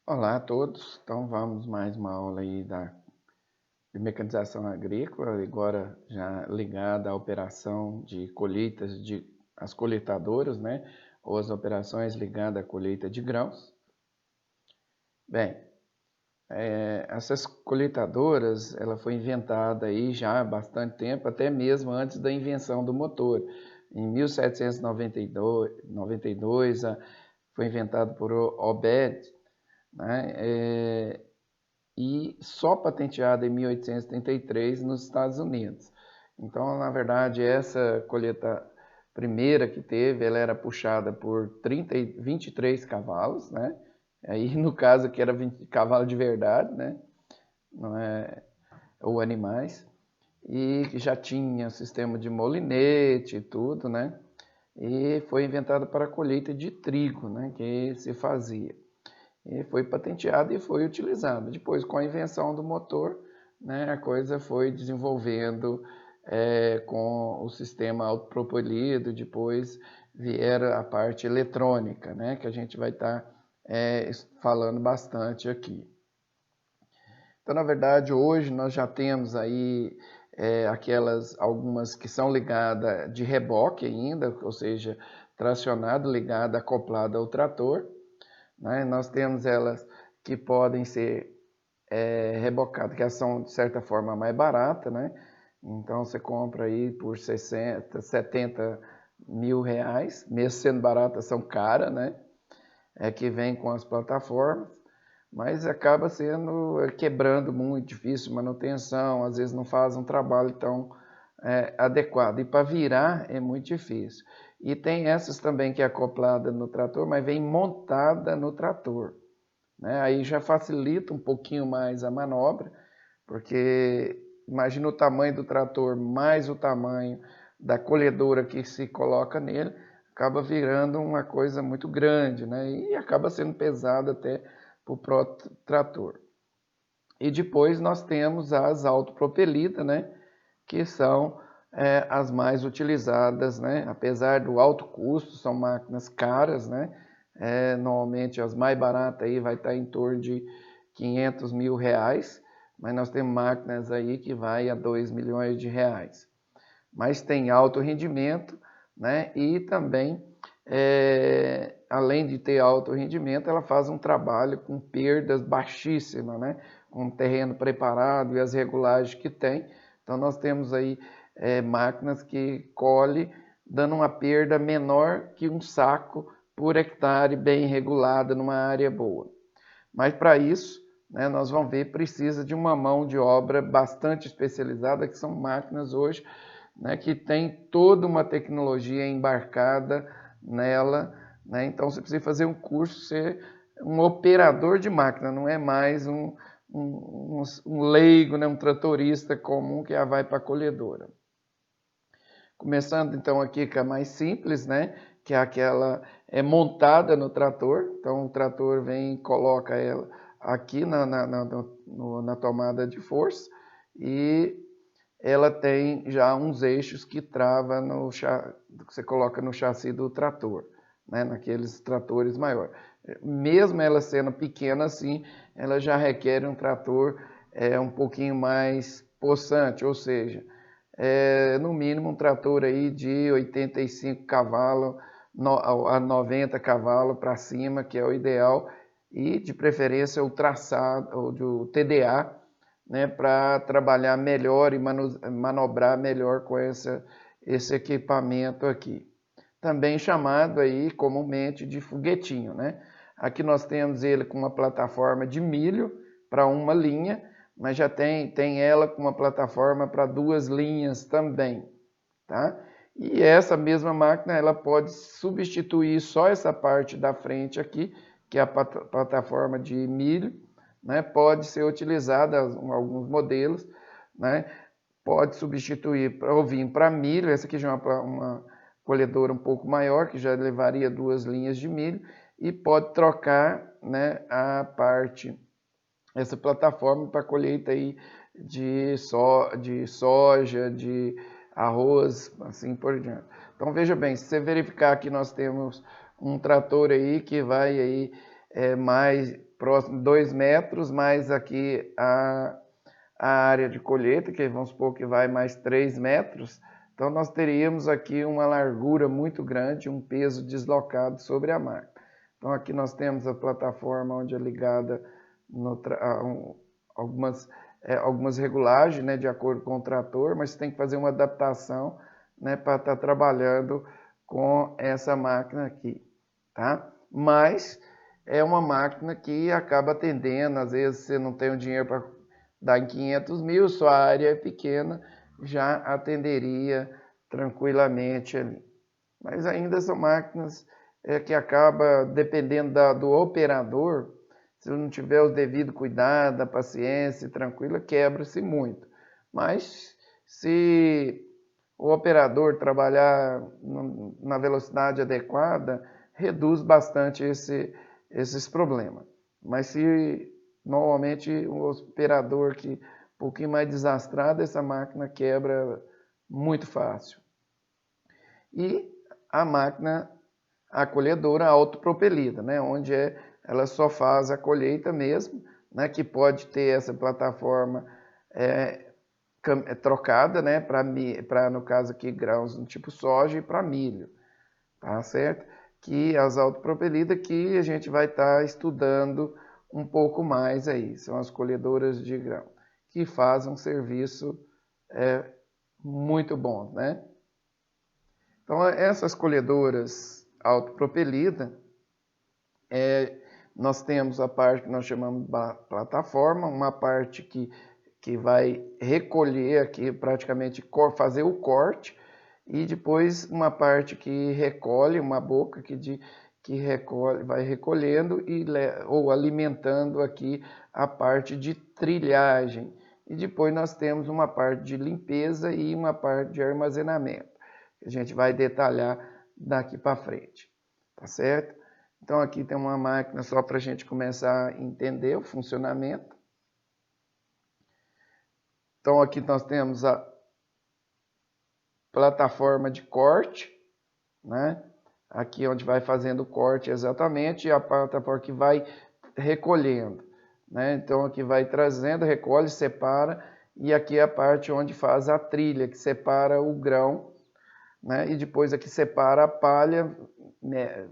Olá a todos, então vamos mais uma aula aí de mecanização agrícola, agora já ligada à operação de colheitas as colheitadoras, né? Ou as operações ligadas à colheita de grãos. Bem, essas colheitadoras, ela foi inventada aí já há bastante tempo, até mesmo antes da invenção do motor. Em 1792, foi inventado por Obed, né? E só patenteada em 1833 nos Estados Unidos. Então, na verdade, essa colheita primeira que teve, ela era puxada por 23 cavalos, né? Aí, no caso, que era 20 cavalos de verdade, né? Não é, ou animais. E já tinha sistema de molinete e tudo, né? E foi inventado para a colheita de trigo, né? Que se fazia. E foi patenteado e foi utilizado. Depois, com a invenção do motor, né, a coisa foi desenvolvendo com o sistema autopropelido, depois vieram a parte eletrônica, né, que a gente vai estar falando bastante aqui. Então, na verdade, hoje nós já temos aí algumas que são ligadas de reboque ainda, ou seja, tracionado, ligada, acoplada ao trator, né? Nós temos elas que podem ser rebocadas, que são de certa forma mais baratas, né? Então você compra aí por 60, 70 mil reais, mesmo sendo baratas, são caras, né? Que vem com as plataformas, mas acaba sendo quebrando muito, difícil manutenção, às vezes não faz um trabalho tão adequado. E para virar é muito difícil. E tem essas também que é acoplada no trator, mas vem montada no trator, né? Aí já facilita um pouquinho mais a manobra, porque imagina o tamanho do trator mais o tamanho da colhedora que se coloca nele, acaba virando uma coisa muito grande, né? E acaba sendo pesado até para o próprio trator. E depois nós temos as autopropelidas, né? Que são as mais utilizadas, né? Apesar do alto custo, são máquinas caras, né? Normalmente as mais baratas aí vai estar em torno de 500 mil reais, mas nós temos máquinas aí que vai a 2 milhões de reais. Mas tem alto rendimento, né? E também, além de ter alto rendimento, ela faz um trabalho com perdas baixíssimas, né? Com o terreno preparado e as regulagens que tem. Então nós temos aí máquinas que colhem dando uma perda menor que um saco por hectare bem regulada numa área boa. Mas para isso, né, nós vamos ver, precisa de uma mão de obra bastante especializada, que são máquinas hoje, né, que tem toda uma tecnologia embarcada nela, né? Então você precisa fazer um curso, ser um operador de máquina, não é mais um leigo, né, um tratorista comum que já vai para a colhedora. Começando então aqui com a mais simples, né, que é aquela montada no trator. Então o trator vem e coloca ela aqui na tomada de força e ela tem já uns eixos que trava que você coloca no chassi do trator, né, naqueles tratores maiores. Mesmo ela sendo pequena assim, ela já requer um trator um pouquinho mais possante, ou seja, no mínimo um trator aí de 85 cavalos a 90 cavalos para cima, que é o ideal, e de preferência o traçado, o TDA, né, para trabalhar melhor e manobrar melhor com esse equipamento aqui. Também chamado aí comumente de foguetinho, né? Aqui nós temos ele com uma plataforma de milho para uma linha, mas já tem ela com uma plataforma para 2 linhas também, tá? E essa mesma máquina ela pode substituir só essa parte da frente aqui, que é a plataforma de milho, né? Pode ser utilizada em alguns modelos, né? Pode substituir ou vir para milho, essa aqui já é uma colhedora um pouco maior, que já levaria 2 linhas de milho, e pode trocar, né, essa plataforma para colheita aí de soja, de arroz, assim por diante. Então veja bem, se você verificar que nós temos um trator aí que vai aí mais próximo de 2 metros, mais aqui a área de colheita, que vamos supor que vai mais 3 metros, então nós teríamos aqui uma largura muito grande, um peso deslocado sobre a máquina. Então aqui nós temos a plataforma onde é ligada algumas regulagens, né, de acordo com o trator, mas tem que fazer uma adaptação, né, para estar trabalhando com essa máquina aqui, tá? Mas é uma máquina que acaba atendendo, às vezes você não tem o dinheiro para dar em 500 mil, sua área é pequena, já atenderia tranquilamente ali. Mas ainda são máquinas que acaba, dependendo do operador, se não tiver o devido cuidado, a paciência tranquila, quebra-se muito. Mas se o operador trabalhar na velocidade adequada, reduz bastante esses problemas. Mas se normalmente o operador que um pouquinho mais desastrado, essa máquina quebra muito fácil. E a máquina colhedora autopropelida, né, onde ela só faz a colheita mesmo, né, que pode ter essa plataforma trocada, né, para no caso aqui grãos no tipo soja e para milho, tá certo? Que as autopropelidas que a gente vai estar estudando um pouco mais aí, são as colhedoras de grão, que fazem um serviço muito bom, né? Então essas colhedoras autopropelidas, nós temos a parte que nós chamamos de plataforma, uma parte que vai recolher aqui, praticamente fazer o corte, e depois uma parte que recolhe, uma boca que recolhe, vai recolhendo ou alimentando aqui a parte de trilhagem. E depois nós temos uma parte de limpeza e uma parte de armazenamento, que a gente vai detalhar daqui para frente, tá certo? Então aqui tem uma máquina só para a gente começar a entender o funcionamento. Então aqui nós temos a plataforma de corte, né? Aqui onde vai fazendo o corte exatamente, e a plataforma que vai recolhendo, né? Então aqui vai trazendo, recolhe, separa, e aqui é a parte onde faz a trilha, que separa o grão, né? E depois aqui separa a palha, né?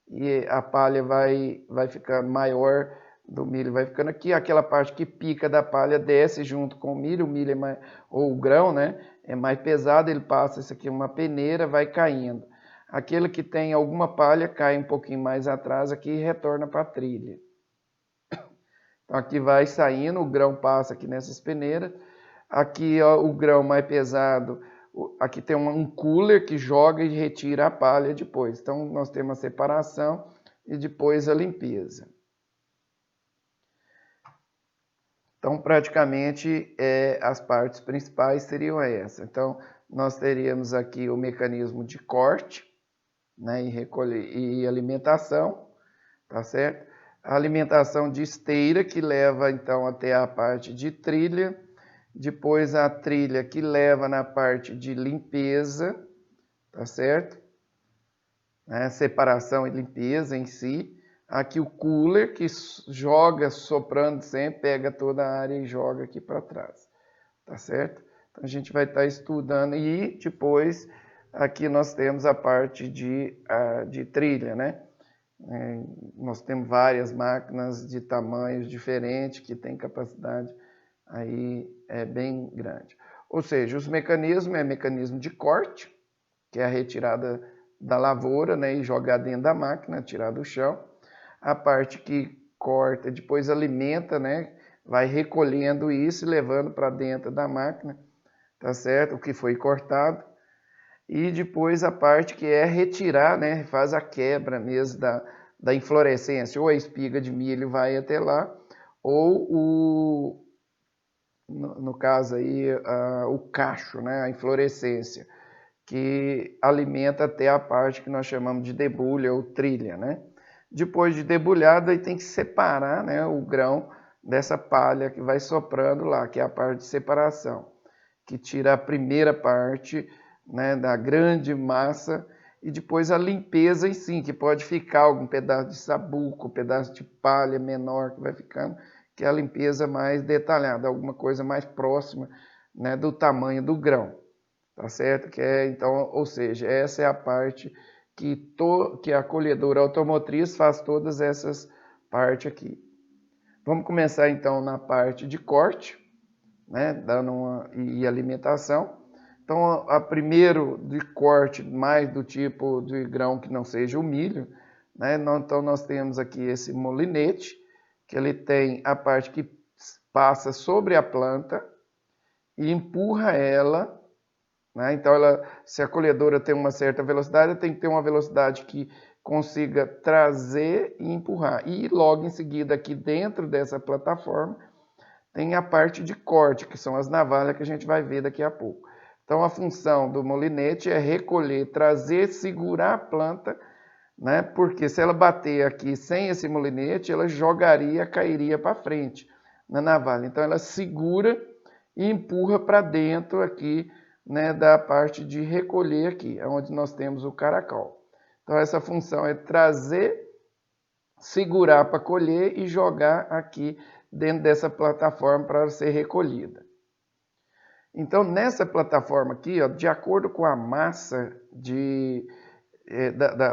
E a palha vai ficando maior do milho, vai ficando aqui, aquela parte que pica da palha desce junto com o milho é mais, ou o grão, né? É mais pesado, ele passa isso aqui uma peneira, vai caindo. Aquele que tem alguma palha cai um pouquinho mais atrás aqui e retorna para a trilha. Então aqui vai saindo, o grão passa aqui nessas peneiras. Aqui ó, o grão mais pesado, aqui tem um cooler que joga e retira a palha depois. Então nós temos a separação e depois a limpeza. Então praticamente as partes principais seriam essas. Então nós teríamos aqui o mecanismo de corte, né, e alimentação, tá certo? A alimentação de esteira que leva então até a parte de trilha, depois a trilha que leva na parte de limpeza, tá certo? Separação e limpeza em si. Aqui o cooler que joga soprando sempre, pega toda a área e joga aqui para trás, tá certo? Então a gente vai estar estudando e depois aqui nós temos a parte de trilha, né? Nós temos várias máquinas de tamanhos diferentes que têm capacidade aí bem grande. Ou seja, os mecanismos mecanismo de corte, que é a retirada da lavoura, né, e jogar dentro da máquina, tirar do chão. A parte que corta, depois alimenta, né, vai recolhendo isso e levando para dentro da máquina, tá certo? O que foi cortado. E depois a parte que é retirar, né, faz a quebra mesmo da inflorescência, ou a espiga de milho vai até lá, ou no caso aí, o cacho, né, a inflorescência, que alimenta até a parte que nós chamamos de debulha ou trilha, né? Depois de debulhado, aí tem que separar, né, o grão dessa palha que vai soprando lá, que é a parte de separação, que tira a primeira parte, né, da grande massa e depois a limpeza em si, que pode ficar algum pedaço de sabuco, pedaço de palha menor que vai ficando, que é a limpeza mais detalhada, alguma coisa mais próxima, né, do tamanho do grão, tá certo? Que é, então, ou seja, essa é a parte que a colhedora automotriz faz todas essas partes aqui. Vamos começar então na parte de corte, né, e alimentação. Então, a primeiro de corte mais do tipo de grão que não seja o milho, né? Então nós temos aqui esse molinete, que ele tem a parte que passa sobre a planta e empurra ela, né? Então, se a colhedora tem uma certa velocidade, tem que ter uma velocidade que consiga trazer e empurrar. E logo em seguida, aqui dentro dessa plataforma, tem a parte de corte, que são as navalhas que a gente vai ver daqui a pouco. Então, a função do molinete é recolher, trazer, segurar a planta, né? Porque se ela bater aqui sem esse molinete, ela jogaria, cairia para frente na navalha. Então, ela segura e empurra para dentro aqui, né, da parte de recolher aqui, onde nós temos o caracol. Então, essa função é trazer, segurar para colher e jogar aqui dentro dessa plataforma para ser recolhida. Então, nessa plataforma aqui, ó, de acordo com a massa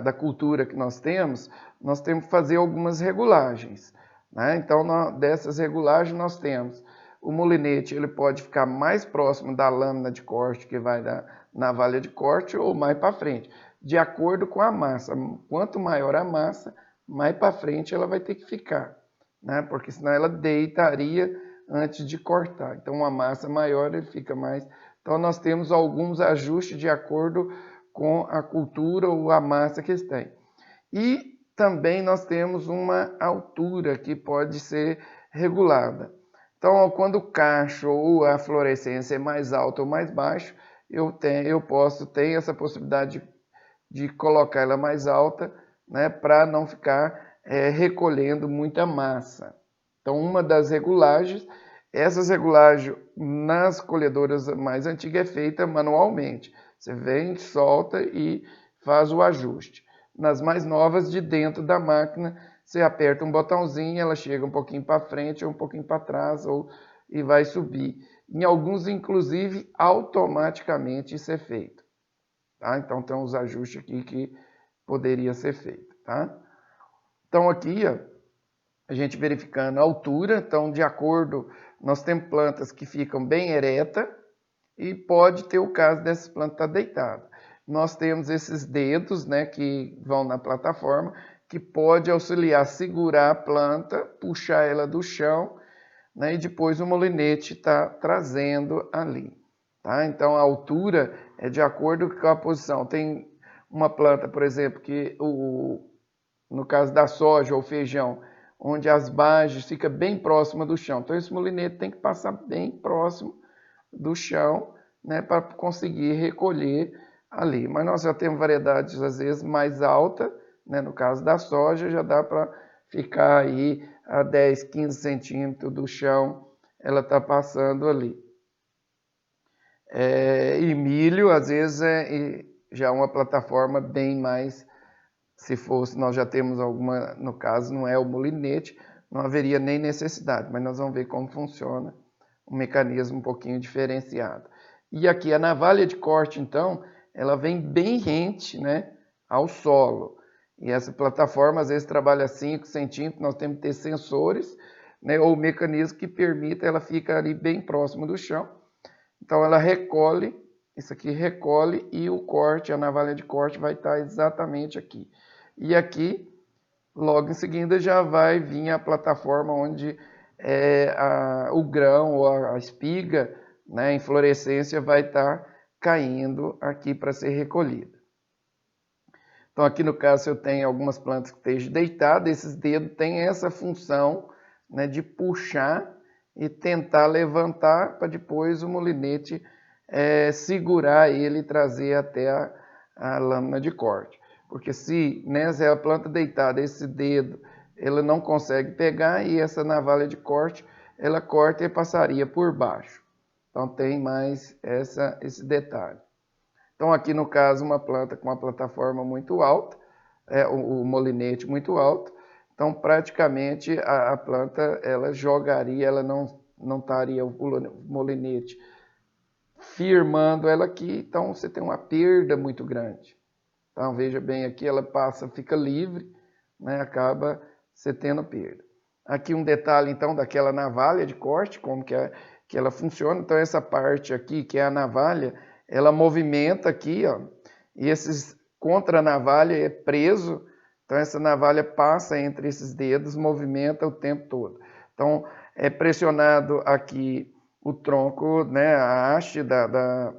da cultura que nós temos que fazer algumas regulagens, né? Então, dessas regulagens, nós temos o molinete, ele pode ficar mais próximo da lâmina de corte, que vai da navalha de corte, ou mais para frente, de acordo com a massa. Quanto maior a massa, mais para frente ela vai ter que ficar, né? Porque senão ela deitaria antes de cortar. Então, uma massa maior, ele fica mais... Então, nós temos alguns ajustes de acordo com a cultura ou a massa que eles têm. E também nós temos uma altura que pode ser regulada. Então, quando o cacho ou a florescência é mais alta ou mais baixo, eu posso ter essa possibilidade de colocar ela mais alta, né, para não ficar recolhendo muita massa. Então, uma das regulagens, essas regulagens nas colhedoras mais antigas é feita manualmente. Você vem, solta e faz o ajuste. Nas mais novas, de dentro da máquina, você aperta um botãozinho, ela chega um pouquinho para frente ou um pouquinho para trás e vai subir. Em alguns, inclusive, automaticamente isso é feito. Tá? Então, tem uns ajustes aqui que poderia ser feito. Tá? Então, aqui, ó, a gente verificando a altura, então de acordo, nós temos plantas que ficam bem ereta e pode ter o caso dessas plantas estar deitada. Nós temos esses dedos, né, que vão na plataforma, que pode auxiliar, segurar a planta, puxar ela do chão, né, e depois o molinete está trazendo ali. Tá? Então a altura é de acordo com a posição. Tem uma planta, por exemplo, que no caso da soja ou feijão, onde as bases ficam bem próximas do chão. Então, esse molinete tem que passar bem próximo do chão, né, para conseguir recolher ali. Mas nós já temos variedades, às vezes, mais altas, né, no caso da soja, já dá para ficar aí a 10, 15 centímetros do chão, ela está passando ali. E milho, às vezes, já é uma plataforma bem mais... Se fosse, nós já temos alguma, no caso não é o molinete, não haveria nem necessidade, mas nós vamos ver como funciona um mecanismo um pouquinho diferenciado. E aqui a navalha de corte, então, ela vem bem rente, né, ao solo. E essa plataforma às vezes trabalha 5 centímetros, nós temos que ter sensores, né, ou mecanismo que permita ela ficar ali bem próximo do chão. Então ela recolhe, isso aqui recolhe e o corte, a navalha de corte vai estar exatamente aqui. E aqui, logo em seguida, já vai vir a plataforma onde o grão ou a espiga, né, em florescência vai estar caindo aqui para ser recolhida. Então aqui no caso eu tenho algumas plantas que estejam deitadas, esses dedos têm essa função, né, de puxar e tentar levantar para depois o molinete segurar ele e trazer até a lâmina de corte. Porque se a planta deitada, esse dedo, ela não consegue pegar e essa navalha de corte, ela corta e passaria por baixo. Então tem mais esse detalhe. Então aqui no caso uma planta com uma plataforma muito alta, o molinete muito alto, então praticamente a planta ela jogaria, ela não estaria o molinete firmando ela aqui, então você tem uma perda muito grande. Então veja bem aqui, ela passa, fica livre, né, acaba você tendo perda. Aqui um detalhe então daquela navalha de corte, como que ela funciona. Então essa parte aqui, que é a navalha, ela movimenta aqui, ó, e esses contra a navalha é preso, então essa navalha passa entre esses dedos, movimenta o tempo todo. Então é pressionado aqui o tronco, né, a haste da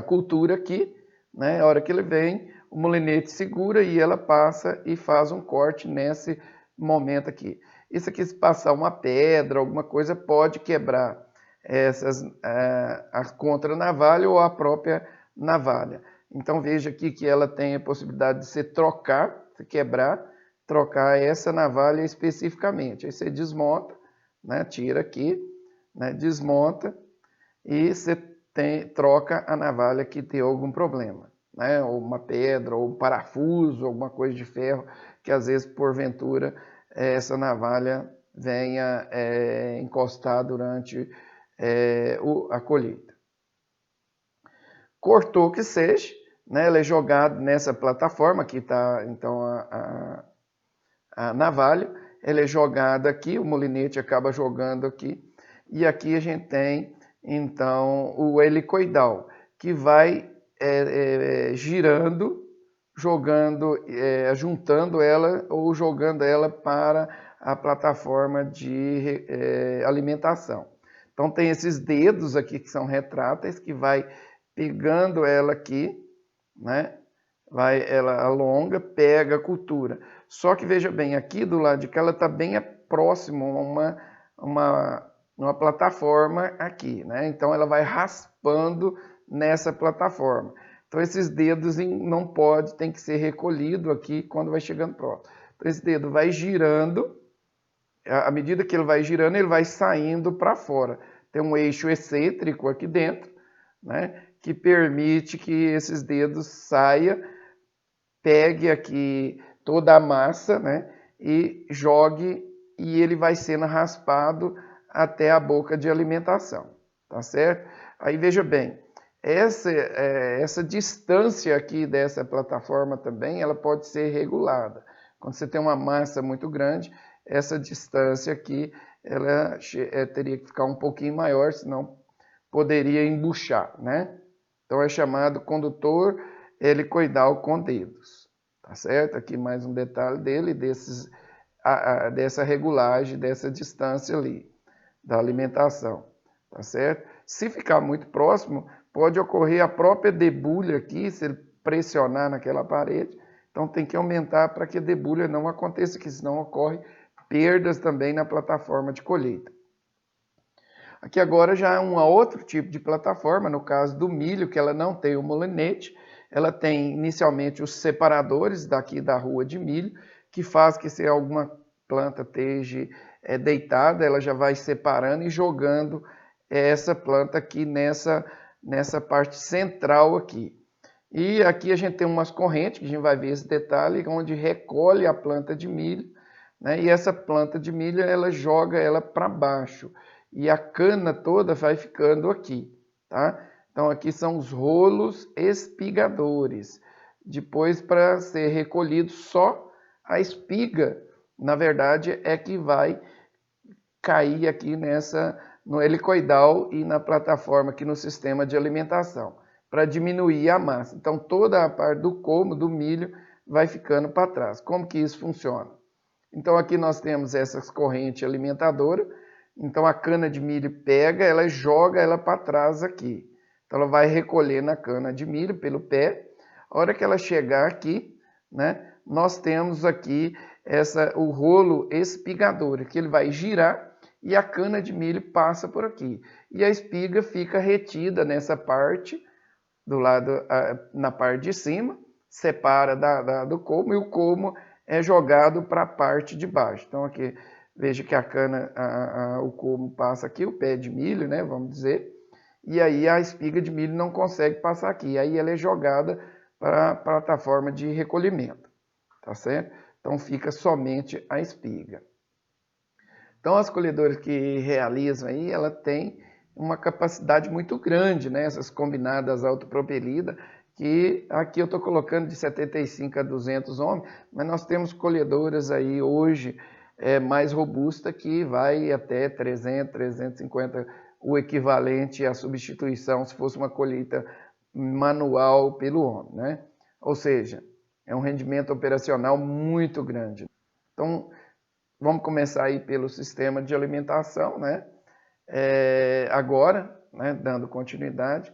cultura aqui, né, a hora que ele vem, o molinete segura e ela passa e faz um corte nesse momento aqui. Isso aqui, se passar uma pedra, alguma coisa, pode quebrar a contra-navalha ou a própria navalha. Então veja aqui que ela tem a possibilidade de se trocar, se quebrar, trocar essa navalha especificamente. Aí você desmonta, né, tira aqui, né, desmonta e você troca a navalha que tem algum problema, né, ou uma pedra, ou um parafuso, alguma coisa de ferro, que às vezes, porventura, essa navalha venha encostar durante a colheita. Cortou que seja, né, ela é jogada nessa plataforma, que está então a navalha, ela é jogada aqui, o molinete acaba jogando aqui, e aqui a gente tem então o helicoidal, que vai girando, jogando, juntando ela ou jogando ela para a plataforma de alimentação. Então tem esses dedos aqui que são retráteis, que vai pegando ela aqui, né? Ela alonga, pega a cultura. Só que veja bem, aqui do lado de cá ela está bem próximo a uma plataforma aqui, né? Então ela vai raspando nessa plataforma. Então esses dedos não pode, tem que ser recolhido aqui quando vai chegando próximo. Então esse dedo vai girando, à medida que ele vai girando, ele vai saindo para fora. Tem um eixo excêntrico aqui dentro, né, que permite que esses dedos saiam, pegue aqui toda a massa, né, e jogue, e ele vai sendo raspado até a boca de alimentação, tá certo? Aí veja bem, essa distância aqui dessa plataforma também, ela pode ser regulada. Quando você tem uma massa muito grande, essa distância aqui, ela teria que ficar um pouquinho maior, senão poderia embuchar, né? Então é chamado condutor helicoidal com dedos, tá certo? Aqui mais um detalhe dele, dessa regulagem, dessa distância ali, da alimentação, tá certo? Se ficar muito próximo, pode ocorrer a própria debulha aqui, se ele pressionar naquela parede, então tem que aumentar para que a debulha não aconteça, que senão ocorre perdas também na plataforma de colheita. Aqui agora já é um outro tipo de plataforma, no caso do milho, que ela não tem o molinete, ela tem inicialmente os separadores daqui da rua de milho, que faz que se alguma planta esteja deitada, ela já vai separando e jogando essa planta aqui nessa parte central aqui. E aqui a gente tem umas correntes, que a gente vai ver esse detalhe, onde recolhe a planta de milho, né? E essa planta de milho, ela joga ela para baixo. E a cana toda vai ficando aqui, tá? Então aqui são os rolos espigadores. Depois, para ser recolhido, só a espiga, na verdade, é que vai cair aqui no helicoidal e na plataforma aqui no sistema de alimentação, para diminuir a massa. Então toda a parte do colmo, do milho, vai ficando para trás. Como que isso funciona? Então aqui nós temos essas correntes alimentadoras. Então a cana de milho pega, ela joga ela para trás aqui. Então ela vai recolher na cana de milho pelo pé. A hora que ela chegar aqui, né, nós temos aqui o rolo espigador, que ele vai girar e a cana de milho passa por aqui. E a espiga fica retida nessa parte, do lado, na parte de cima, separa do colmo, e o colmo é jogado para a parte de baixo. Então aqui, veja que a cana, o colmo passa aqui, o pé de milho, né, vamos dizer, e aí a espiga de milho não consegue passar aqui. Aí ela é jogada para a plataforma de recolhimento, tá certo? Então fica somente a espiga. Então as colhedoras que realizam aí, ela tem uma capacidade muito grande, né? Essas combinadas autopropelidas, que aqui eu estou colocando de 75 a 200 ohms, mas nós temos colhedoras aí hoje mais robusta que vai até 300, 350, o equivalente à substituição se fosse uma colheita manual pelo homem, né? Ou seja, é um rendimento operacional muito grande. Então, vamos começar aí pelo sistema de alimentação, né? Agora, né, dando continuidade,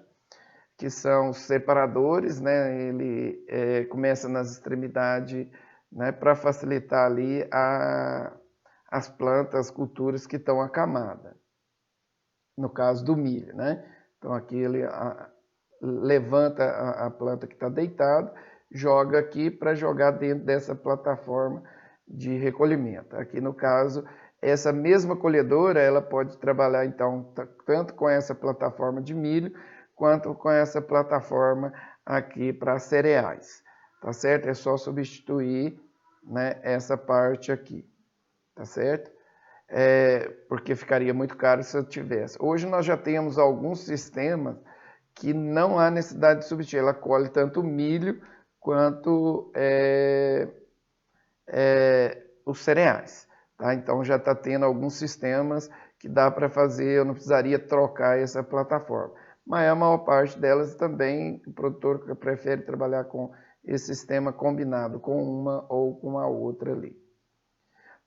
que são os separadores, né? Ele começa nas extremidades, né, para facilitar ali as plantas, as culturas que estão acamadas. No caso do milho, né? Então aqui ele levanta a planta que está deitada, joga aqui para jogar dentro dessa plataforma de recolhimento. Aqui no caso, essa mesma colhedora, ela pode trabalhar então tanto com essa plataforma de milho, quanto com essa plataforma aqui para cereais, tá certo? É só substituir, né, essa parte aqui, tá certo? Porque ficaria muito caro se eu tivesse. Hoje nós já temos alguns sistemas que não há necessidade de substituir, ela colhe tanto milho quanto os cereais, tá? Então já está tendo alguns sistemas que dá para fazer, eu não precisaria trocar essa plataforma. Mas a maior parte delas também, o produtor prefere trabalhar com esse sistema combinado com uma ou com a outra ali.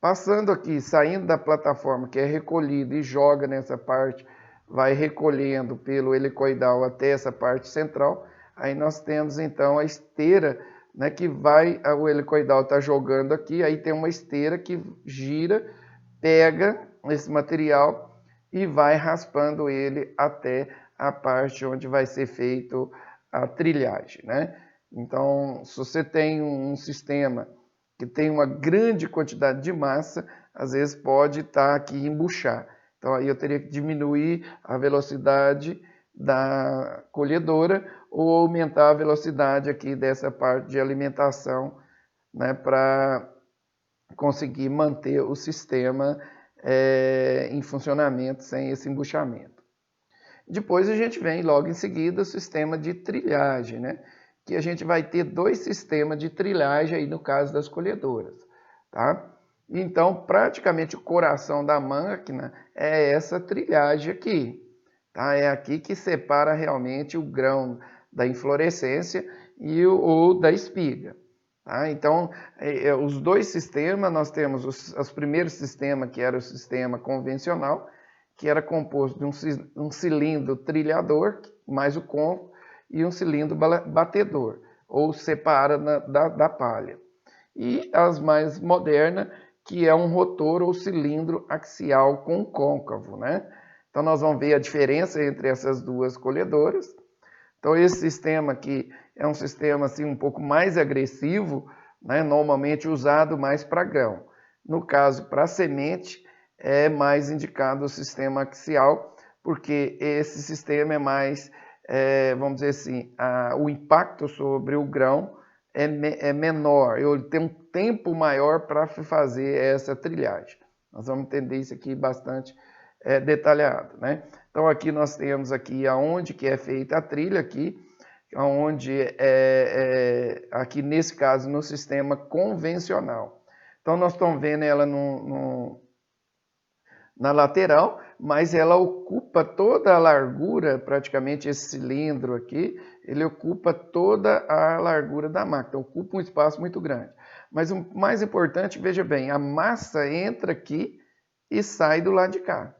Passando aqui, saindo da plataforma que é recolhida e joga nessa parte, vai recolhendo pelo helicoidal até essa parte central, aí nós temos então a esteira, né, que vai, o helicoidal está jogando aqui, aí tem uma esteira que gira, pega esse material e vai raspando ele até a parte onde vai ser feito a trilhagem, né? Então, se você tem um sistema que tem uma grande quantidade de massa, às vezes pode estar aqui embuchar. Então aí eu teria que diminuir a velocidade da colhedora ou aumentar a velocidade aqui dessa parte de alimentação, né, para conseguir manter o sistema em funcionamento sem esse embuchamento. Depois a gente vem logo em seguida o sistema de trilhagem, né? Que a gente vai ter dois sistemas de trilhagem aí no caso das colhedoras, tá? Então, praticamente o coração da máquina é essa trilhagem aqui, tá? É aqui que separa realmente o grão da inflorescência e o da espiga, tá? Então, os dois sistemas, nós temos os primeiros sistemas, que era o sistema convencional, que era composto de um cilindro trilhador, mais o côncavo, e um cilindro batedor, ou separa da palha. E as mais modernas, que é um rotor ou cilindro axial com côncavo, né? Então nós vamos ver a diferença entre essas duas colhedoras. Então esse sistema aqui é um sistema assim um pouco mais agressivo, né? Normalmente usado mais para grão. No caso, para semente, é mais indicado o sistema axial, porque esse sistema é mais, vamos dizer assim, o impacto sobre o grão é menor, ele tem um tempo maior para fazer essa trilhagem. Nós vamos entender isso aqui bastante detalhado, né? Então aqui nós temos aqui aonde que é feita a trilha aqui, onde aqui nesse caso no sistema convencional. Então nós estamos vendo ela na lateral, mas ela ocupa toda a largura, praticamente esse cilindro aqui, ele ocupa toda a largura da máquina, então ocupa um espaço muito grande. Mas o mais importante, veja bem, a massa entra aqui e sai do lado de cá.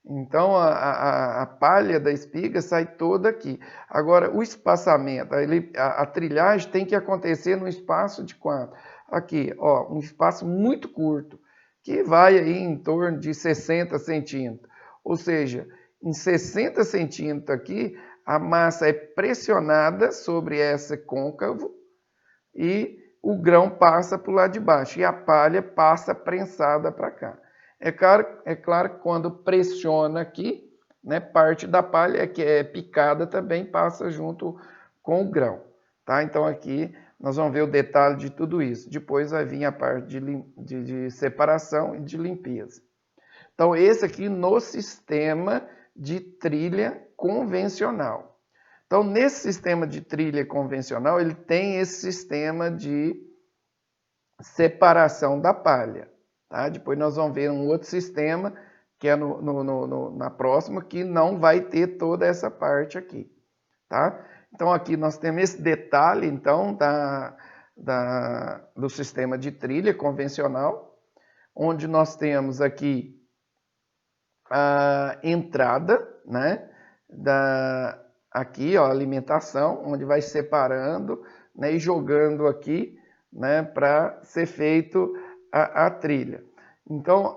Então a palha da espiga sai toda aqui. Agora o espaçamento, a trilhagem tem que acontecer num espaço de quanto? Aqui, ó, um espaço muito curto, que vai aí em torno de 60 centímetros. Ou seja, em 60 centímetros aqui, a massa é pressionada sobre esse côncavo e o grão passa para o lado de baixo e a palha passa prensada para cá. É claro que quando pressiona aqui, né, parte da palha que é picada também passa junto com o grão. Tá? Então aqui nós vamos ver o detalhe de tudo isso. Depois vai vir a parte de separação e de limpeza. Então esse aqui no sistema de trilha convencional. Então nesse sistema de trilha convencional ele tem esse sistema de separação da palha. Tá? Depois nós vamos ver um outro sistema que é na próxima, que não vai ter toda essa parte aqui. Tá? Então aqui nós temos esse detalhe então, do sistema de trilha convencional, onde nós temos aqui a entrada, né, aqui ó, alimentação, onde vai separando, né, e jogando aqui, né, para ser feito a trilha. Então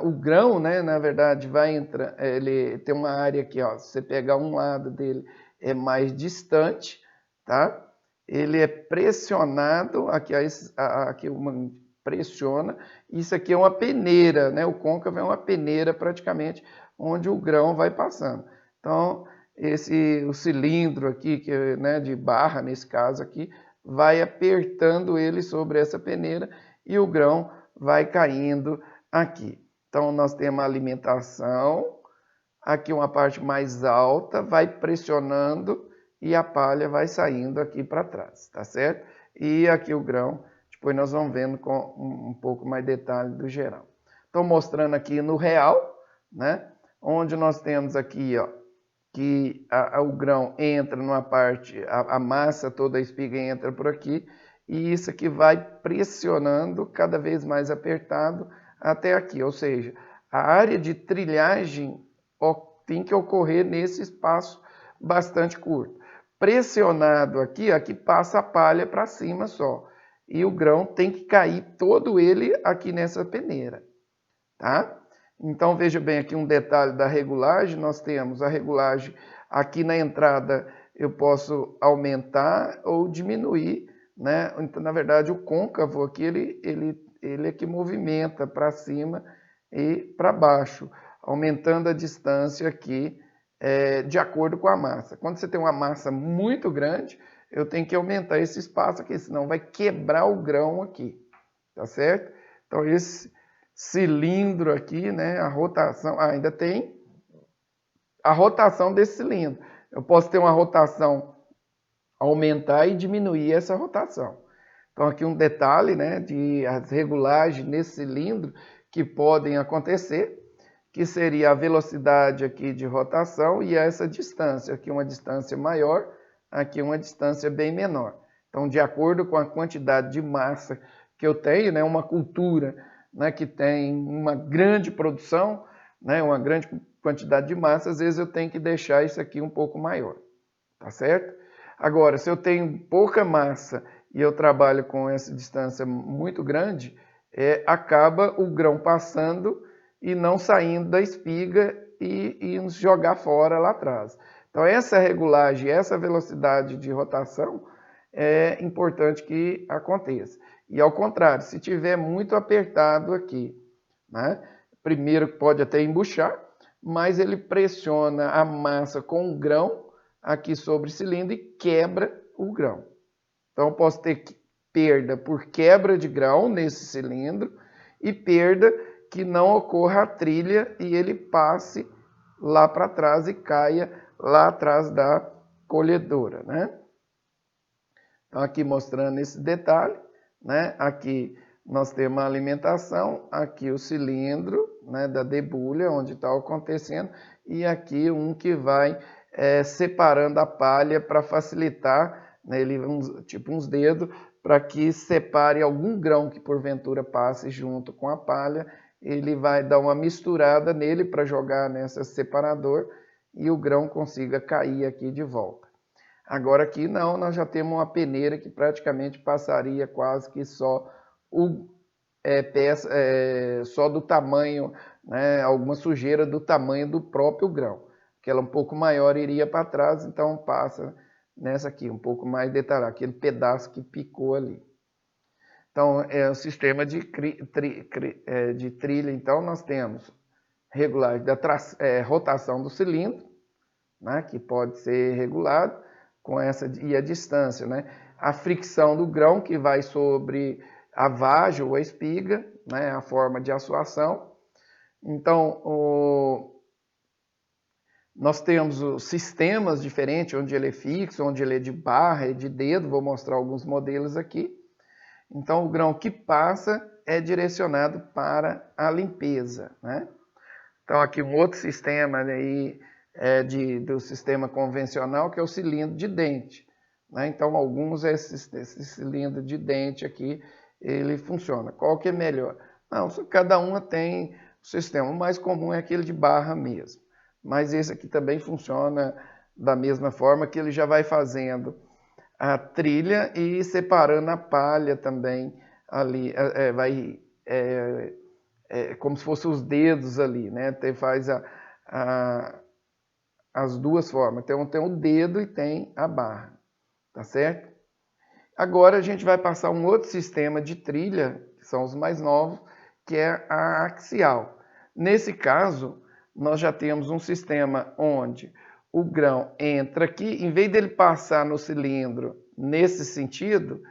o grão, né, na verdade vai entrar, ele tem uma área aqui, ó, se você pegar um lado dele é mais distante, tá? Ele é pressionado, aqui uma pressiona, isso aqui é uma peneira, né? O côncavo é uma peneira praticamente, onde o grão vai passando. Então, o cilindro aqui, que é, né, de barra, nesse caso aqui, vai apertando ele sobre essa peneira e o grão vai caindo aqui. Então, nós temos a alimentação, aqui uma parte mais alta, vai pressionando e a palha vai saindo aqui para trás, tá certo? E aqui o grão, depois nós vamos vendo com um pouco mais detalhe do geral. Estou mostrando aqui no real, né? Onde nós temos aqui, ó, que o grão entra numa parte, a massa toda, a espiga entra por aqui, e isso aqui vai pressionando cada vez mais apertado até aqui, ou seja, a área de trilhagem tem que ocorrer nesse espaço bastante curto. Pressionado aqui, aqui passa a palha para cima só, e o grão tem que cair todo ele aqui nessa peneira, tá? Então veja bem aqui um detalhe da regulagem, nós temos a regulagem aqui na entrada, eu posso aumentar ou diminuir, né? Então, na verdade, o côncavo aqui, ele é que movimenta para cima e para baixo, aumentando a distância aqui de acordo com a massa. Quando você tem uma massa muito grande, eu tenho que aumentar esse espaço aqui, senão vai quebrar o grão aqui, tá certo? Então esse cilindro aqui, né, a rotação, ainda tem a rotação desse cilindro. Eu posso ter uma rotação, aumentar e diminuir essa rotação. Então aqui um detalhe, né, de as regulagens nesse cilindro que podem acontecer, que seria a velocidade aqui de rotação e essa distância, aqui uma distância maior, aqui uma distância bem menor. Então, de acordo com a quantidade de massa que eu tenho, né, uma cultura, né, que tem uma grande produção, né, uma grande quantidade de massa, às vezes eu tenho que deixar isso aqui um pouco maior, tá certo? Agora, se eu tenho pouca massa e eu trabalho com essa distância muito grande, acaba o grão passando e não saindo da espiga e jogar fora lá atrás. Então essa regulagem, essa velocidade de rotação é importante que aconteça. E ao contrário, se tiver muito apertado aqui, né, primeiro pode até embuchar, mas ele pressiona a massa com o grão aqui sobre o cilindro e quebra o grão. Então eu posso ter perda por quebra de grão nesse cilindro e perda que não ocorra a trilha e ele passe lá para trás e caia lá atrás da colhedora, né? Então aqui mostrando esse detalhe, né? Aqui nós temos a alimentação, aqui o cilindro, né, da debulha, onde está acontecendo, e aqui um que vai separando a palha para facilitar, né, tipo uns dedos, para que separe algum grão que porventura passe junto com a palha. Ele vai dar uma misturada nele para jogar nesse separador e o grão consiga cair aqui de volta. Agora aqui não, nós já temos uma peneira que praticamente passaria quase que só só do tamanho, né, alguma sujeira do tamanho do próprio grão. Aquela um pouco maior iria para trás, então passa nessa aqui, um pouco mais detalhado, aquele pedaço que picou ali. Então, é o sistema de trilha. Então, nós temos regulagem da rotação do cilindro, né, que pode ser regulado com essa e a distância, né? A fricção do grão que vai sobre a vagem ou a espiga, né, a forma de assoação. Então, nós temos os sistemas diferentes, onde ele é fixo, onde ele é de barra e de dedo, vou mostrar alguns modelos aqui. Então, o grão que passa é direcionado para a limpeza, né? Então, aqui um outro sistema aí do sistema convencional, que é o cilindro de dente, né? Então, alguns, esse cilindro de dente aqui, ele funciona. Qual que é melhor? Não, cada uma tem o sistema. O mais comum é aquele de barra mesmo. Mas esse aqui também funciona da mesma forma, que ele já vai fazendo a trilha e separando a palha também ali, como se fossem os dedos ali, né? Faz as duas formas. Então tem o dedo e tem a barra, tá certo? Agora a gente vai passar um outro sistema de trilha, que são os mais novos, que é a axial. Nesse caso, nós já temos um sistema onde o grão entra aqui, em vez dele passar no cilindro nesse sentido,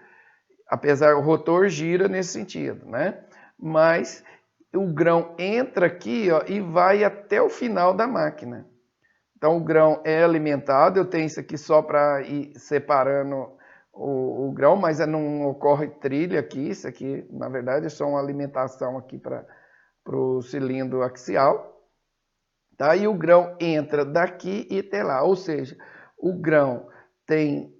apesar o rotor gira nesse sentido, né? Mas o grão entra aqui, ó, e vai até o final da máquina. Então o grão é alimentado, eu tenho isso aqui só para ir separando o grão, mas não ocorre trilha aqui, isso aqui na verdade é só uma alimentação aqui para o cilindro axial. Tá? E o grão entra daqui e até lá, ou seja, o grão tem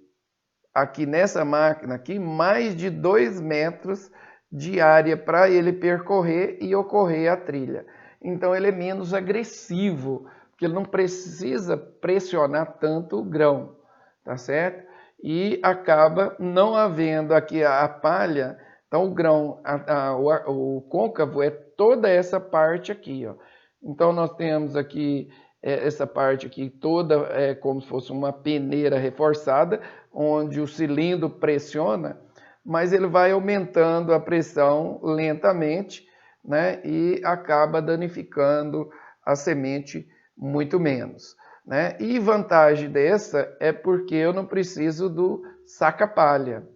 aqui nessa máquina aqui mais de 2 metros de área para ele percorrer e ocorrer a trilha. Então ele é menos agressivo, porque ele não precisa pressionar tanto o grão, tá certo? E acaba não havendo aqui a palha, então o grão, o côncavo é toda essa parte aqui, ó. Então nós temos aqui essa parte aqui toda como se fosse uma peneira reforçada, onde o cilindro pressiona, mas ele vai aumentando a pressão lentamente, né, e acaba danificando a semente muito menos, né? E vantagem dessa é porque eu não preciso do saca-palha,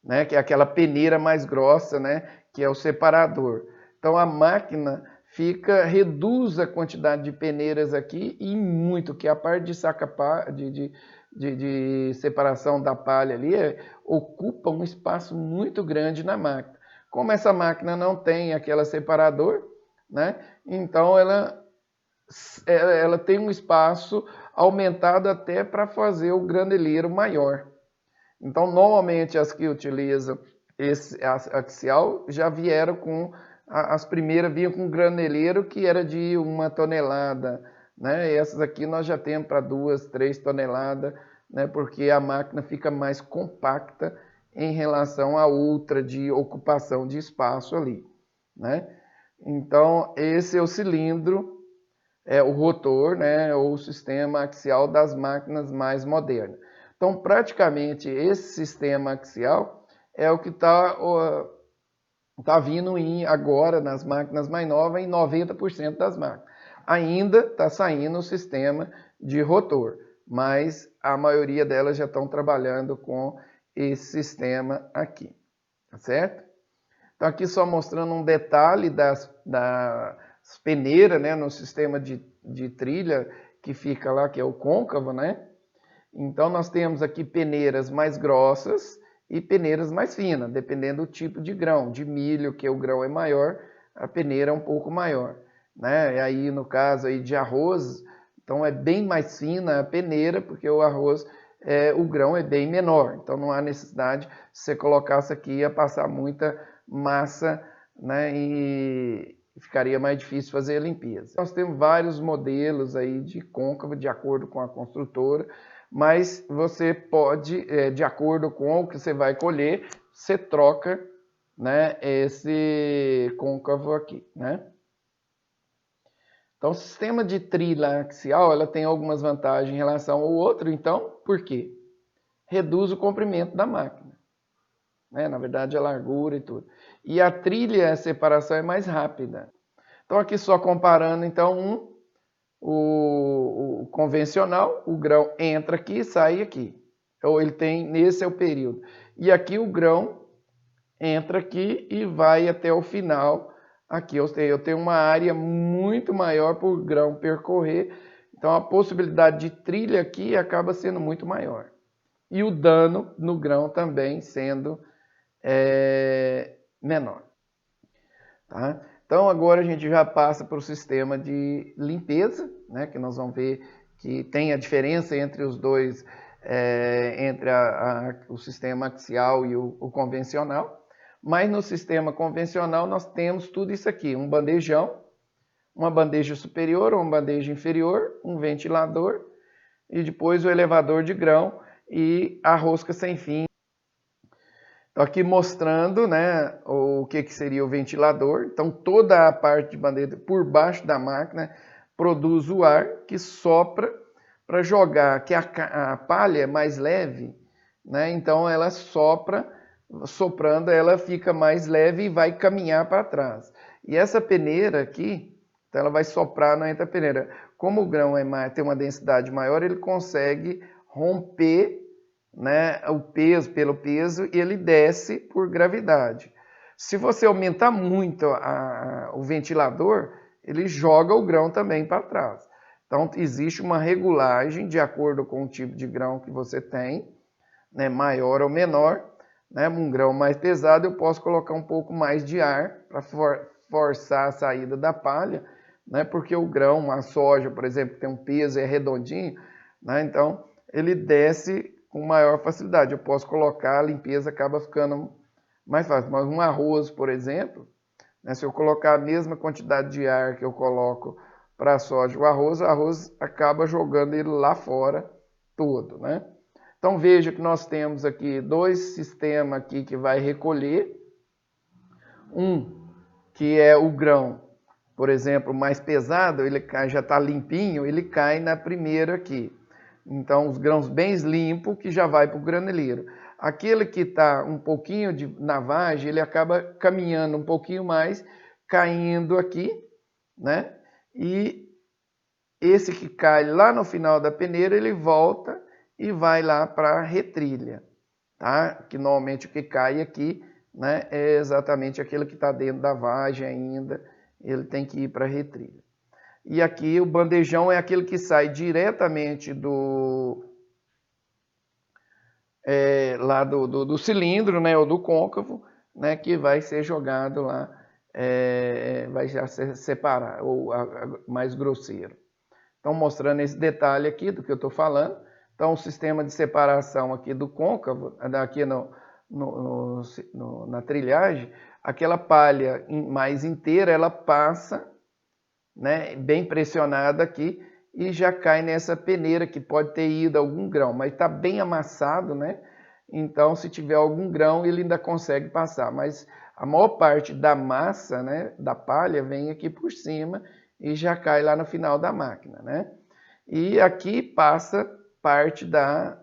né, que é aquela peneira mais grossa, né, que é o separador. Então a máquina reduz a quantidade de peneiras aqui e muito, que a parte de saca-palha, de separação da palha ali, ocupa um espaço muito grande na máquina. Como essa máquina não tem aquele separador, né, então ela tem um espaço aumentado até para fazer o graneleiro maior. Então, normalmente as que utilizam esse axial já vieram com, as primeiras vinham com graneleiro que era de 1 tonelada, né? E essas aqui nós já temos para 2, 3 toneladas, né? Porque a máquina fica mais compacta em relação à outra de ocupação de espaço ali, né? Então, esse é o cilindro, o rotor, né? Ou o sistema axial das máquinas mais modernas. Então, praticamente, esse sistema axial é o que está vindo agora nas máquinas mais novas, em 90% das máquinas. Ainda está saindo o sistema de rotor, mas a maioria delas já estão trabalhando com esse sistema aqui, tá certo? Então, aqui só mostrando um detalhe das peneiras, né, no sistema de trilha que fica lá, que é o côncavo, né? Então, nós temos aqui peneiras mais grossas e peneiras mais finas, dependendo do tipo de grão. De milho, que o grão é maior, a peneira é um pouco maior, né? E aí, no caso aí de arroz, então é bem mais fina a peneira, porque o arroz, o grão é bem menor. Então, não há necessidade de você colocar isso aqui e ia passar muita massa, né? E ficaria mais difícil fazer a limpeza. Nós temos vários modelos aí de côncavo, de acordo com a construtora, mas você pode, de acordo com o que você vai colher, você troca, né, esse côncavo aqui, né? Então, o sistema de trilha axial, ela tem algumas vantagens em relação ao outro. Então, por quê? Reduz o comprimento da máquina, né? Na verdade, a largura e tudo. E a trilha, a separação é mais rápida. Então aqui só comparando, então, o convencional, o grão entra aqui e sai aqui. Ou ele tem, esse é o período. E aqui o grão entra aqui e vai até o final aqui. Eu tenho uma área muito maior por grão percorrer, então a possibilidade de trilha aqui acaba sendo muito maior. E o dano no grão também sendo menor. Tá? Então agora a gente já passa para o sistema de limpeza, né, que nós vamos ver que tem a diferença entre os dois, entre o sistema axial e o convencional. Mas no sistema convencional nós temos tudo isso aqui, um bandejão, uma bandeja superior, uma bandeja inferior, um ventilador e depois o elevador de grão e a rosca sem fim. Estou aqui mostrando, né, o que seria o ventilador. Então toda a parte de bandeja por baixo da máquina produz o ar que sopra para jogar, que a palha é mais leve, né, então ela sopra, soprando ela fica mais leve e vai caminhar para trás. E essa peneira aqui, então ela vai soprar na entre a peneira. Como o grão tem uma densidade maior, ele consegue romper, né, o peso pelo peso e ele desce por gravidade. Se você aumentar muito o ventilador, ele joga o grão também para trás. Então existe uma regulagem de acordo com o tipo de grão que você tem, né, maior ou menor. Né, um grão mais pesado eu posso colocar um pouco mais de ar para forçar a saída da palha, né, porque o grão, a soja, por exemplo, que tem um peso, é redondinho, né, então ele desce com maior facilidade. Eu posso colocar, a limpeza acaba ficando mais fácil. Mas um arroz, por exemplo, né, se eu colocar a mesma quantidade de ar que eu coloco para a soja, o arroz acaba jogando ele lá fora todo, né? Então veja que nós temos aqui dois sistemas aqui que vai recolher. Um que é o grão, por exemplo, mais pesado, ele já está limpinho, ele cai na primeira aqui. Então os grãos bem limpos que já vai para o graneleiro. Aquele que está um pouquinho na vagem, ele acaba caminhando um pouquinho mais, caindo aqui, né? E esse que cai lá no final da peneira, ele volta e vai lá para a retrilha, tá? Que normalmente o que cai aqui, né, é exatamente aquele que está dentro da vagem ainda, ele tem que ir para a retrilha. E aqui o bandejão é aquele que sai diretamente lá do cilindro, né, ou do côncavo, né, que vai ser jogado lá, vai já ser separar, ou mais grosseiro. Então mostrando esse detalhe aqui do que eu estou falando. Então, o sistema de separação aqui do côncavo, aqui na trilhagem, aquela palha mais inteira, ela passa, né, bem pressionada aqui e já cai nessa peneira que pode ter ido algum grão, mas está bem amassado, né? Então, se tiver algum grão, ele ainda consegue passar, mas a maior parte da massa, né, da palha vem aqui por cima e já cai lá no final da máquina, né? E aqui passa parte da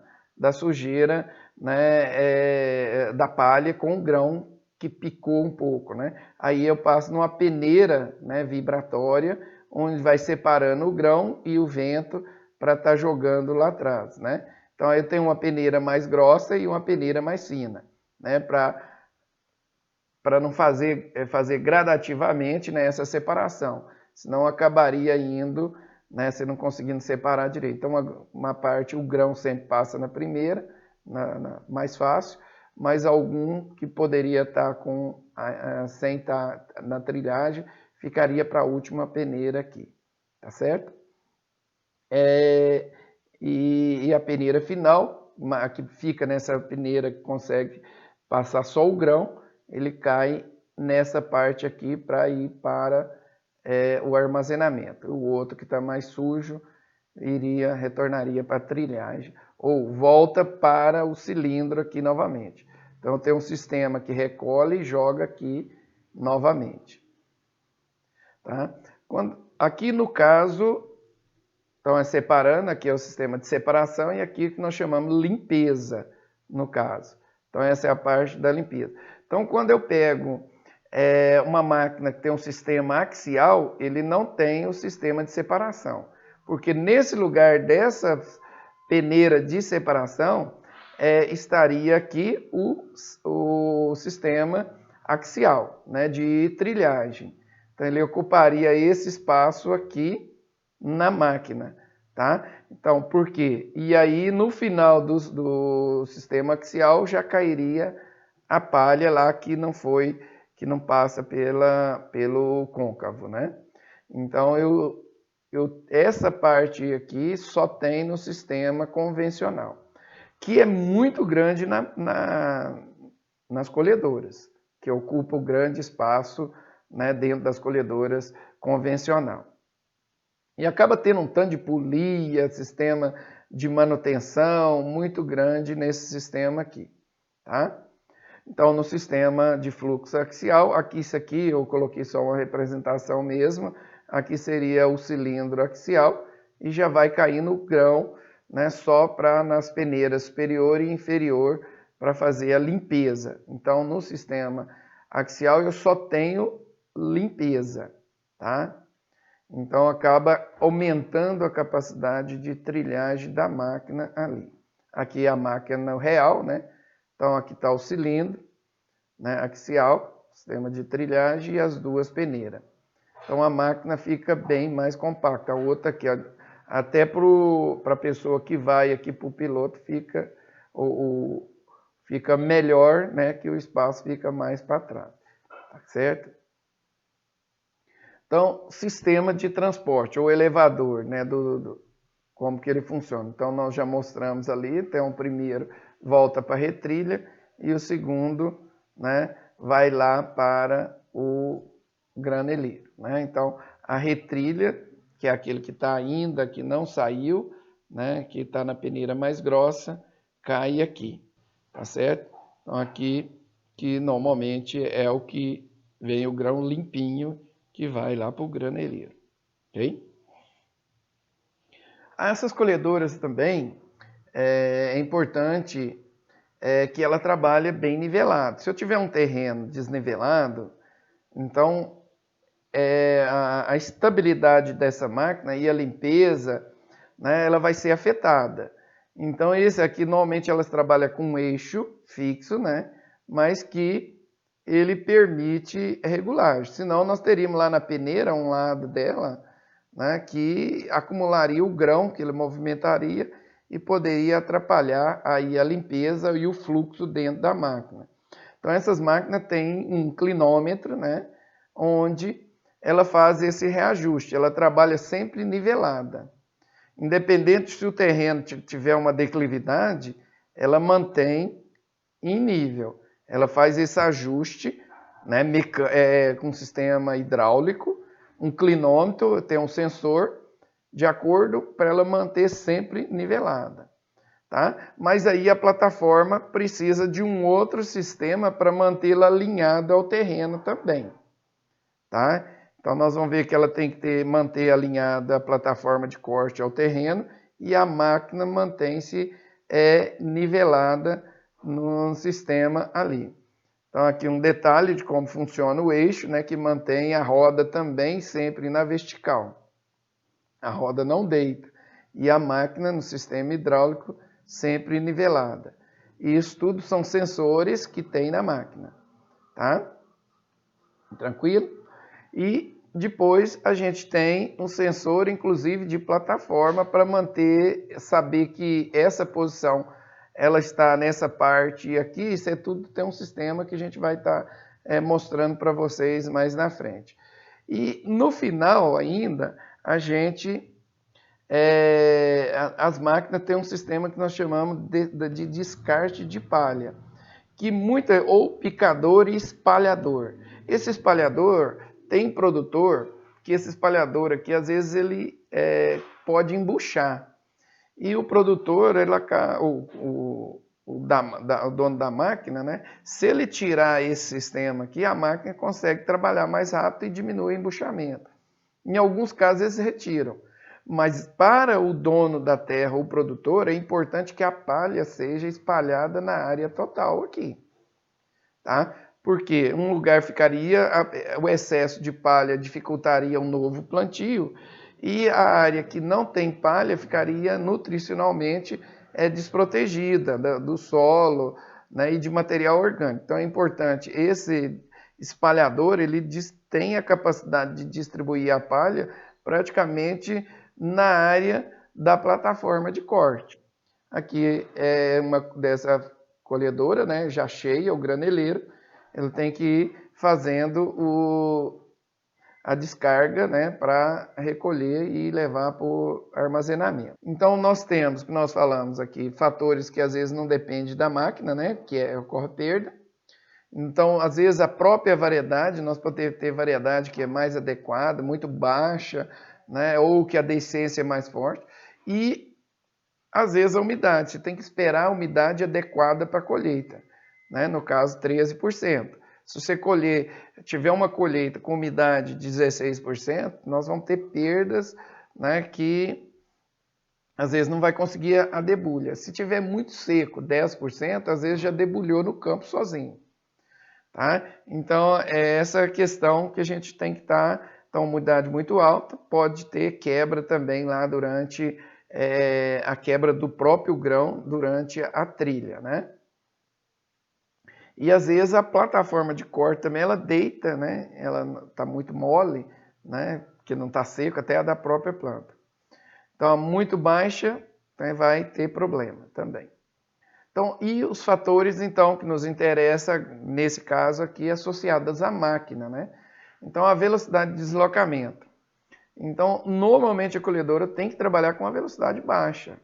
sujeira, né, da palha com o grão que picou um pouco, né? Aí eu passo numa peneira, né, vibratória, onde vai separando o grão e o vento para estar jogando lá atrás, né? Então aí eu tenho uma peneira mais grossa e uma peneira mais fina, né, para não fazer gradativamente, né, essa separação, senão acabaria indo, né, você não conseguindo separar direito. Então uma parte, o grão sempre passa na primeira, mais fácil, mas algum que poderia estar sem estar na trilhagem, ficaria para a última peneira aqui, tá certo? E a peneira final, que fica nessa peneira que consegue passar só o grão, ele cai nessa parte aqui para ir para o armazenamento. O outro que está mais sujo retornaria para a trilhagem ou volta para o cilindro aqui novamente. Então tem um sistema que recolhe e joga aqui novamente. Tá? Aqui no caso, então separando, aqui é o sistema de separação e aqui que nós chamamos limpeza, no caso. Então essa é a parte da limpeza. Então quando eu pego uma máquina que tem um sistema axial, ele não tem o sistema de separação. Porque nesse lugar dessa peneira de separação, estaria aqui o sistema axial, né, de trilhagem. Então ele ocuparia esse espaço aqui na máquina, tá? Então, por quê? E aí no final do sistema axial já cairia a palha lá que não passa pelo côncavo, né? Então essa parte aqui só tem no sistema convencional, que é muito grande nas colhedoras, que ocupa um grande espaço, né, dentro das colhedoras convencional. E acaba tendo um tanto de polia, sistema de manutenção muito grande nesse sistema aqui, tá? Então, no sistema de fluxo axial, aqui isso aqui eu coloquei só uma representação mesmo, aqui seria o cilindro axial e já vai caindo o grão, né, só para nas peneiras superior e inferior para fazer a limpeza. Então, no sistema axial eu só tenho limpeza, tá? Então acaba aumentando a capacidade de trilhagem da máquina ali. Aqui é a máquina real, né? Então aqui está o cilindro, né, axial, sistema de trilhagem e as duas peneiras. Então a máquina fica bem mais compacta. A outra aqui, até para a pessoa que vai aqui para o piloto, fica melhor, né, que o espaço fica mais para trás, tá certo? Então, sistema de transporte, ou elevador, né, como que ele funciona. Então, nós já mostramos ali, então o primeiro volta para a retrilha e o segundo, né, vai lá para o graneleiro, né? Então, a retrilha, que é aquele que está ainda, que não saiu, né, que está na peneira mais grossa, cai aqui, tá certo? Então, aqui, que normalmente é o que vem o grão limpinho, que vai lá para o graneleiro, ok? Essas colhedoras também, é importante que ela trabalhe bem nivelado. Se eu tiver um terreno desnivelado, então a estabilidade dessa máquina e a limpeza, né, ela vai ser afetada. Então esse aqui, normalmente elas trabalham com um eixo fixo, né, mas que ele permite regulagem. Senão nós teríamos lá na peneira, um lado dela, né, que acumularia o grão, que ele movimentaria e poderia atrapalhar aí a limpeza e o fluxo dentro da máquina. Então essas máquinas têm um clinômetro, né, onde ela faz esse reajuste, ela trabalha sempre nivelada. Independente se o terreno tiver uma declividade, ela mantém em nível. Ela faz esse ajuste, né, com sistema hidráulico, um clinômetro, tem um sensor, de acordo para ela manter sempre nivelada. Tá? Mas aí a plataforma precisa de um outro sistema para mantê-la alinhada ao terreno também. Tá? Então nós vamos ver que ela tem que manter alinhada a plataforma de corte ao terreno e a máquina mantém-se nivelada no sistema ali. Então aqui um detalhe de como funciona o eixo, né, que mantém a roda também sempre na vertical. A roda não deita. E a máquina no sistema hidráulico sempre nivelada. E isso tudo são sensores que tem na máquina. Tá? Tranquilo? E depois a gente tem um sensor, inclusive, de plataforma para saber que essa posição ela está nessa parte aqui. Isso é tudo, tem um sistema que a gente vai estar mostrando para vocês mais na frente. E no final ainda, a gente... as máquinas têm um sistema que nós chamamos de descarte de palha, que ou picador e espalhador. Esse espalhador tem produtor que esse espalhador aqui, às vezes, ele pode embuchar. E o produtor, o dono da máquina, né, se ele tirar esse sistema aqui, a máquina consegue trabalhar mais rápido e diminui o embuchamento. Em alguns casos, eles retiram. Mas para o dono da terra, o produtor, é importante que a palha seja espalhada na área total aqui. Tá? porque um lugar ficaria, o excesso de palha dificultaria um novo plantio, e a área que não tem palha ficaria nutricionalmente desprotegida do solo, né, e de material orgânico. Então é importante, esse espalhador ele tem a capacidade de distribuir a palha praticamente na área da plataforma de corte. Aqui é uma dessa colhedora, né, já cheia, o graneleiro, ele tem que ir fazendo a descarga, né, para recolher e levar para o armazenamento. Então nós temos, que nós falamos aqui, fatores que às vezes não dependem da máquina, né, que ocorre perda. Então, às vezes, a própria variedade, nós podemos ter variedade que é mais adequada, muito baixa, né, ou que a deiscência é mais forte. E, às vezes, a umidade. Você tem que esperar a umidade adequada para a colheita. Né? No caso, 13%. Se você tiver uma colheita com umidade de 16%, nós vamos ter perdas, né, que às vezes não vai conseguir a debulha. Se tiver muito seco, 10%, às vezes já debulhou no campo sozinho. Tá? Então, é essa questão que a gente tem que estar. Então, umidade muito alta, pode ter quebra também lá durante a quebra do próprio grão durante a trilha, né? E às vezes a plataforma de corte também ela deita, né? Ela está muito mole, né? Porque não está seco, até a da própria planta. Então, muito baixa, né, vai ter problema também. Então, e os fatores, então, que nos interessa, nesse caso aqui, associados à máquina, né? Então, a velocidade de deslocamento. Então, normalmente a colhedora tem que trabalhar com a velocidade baixa,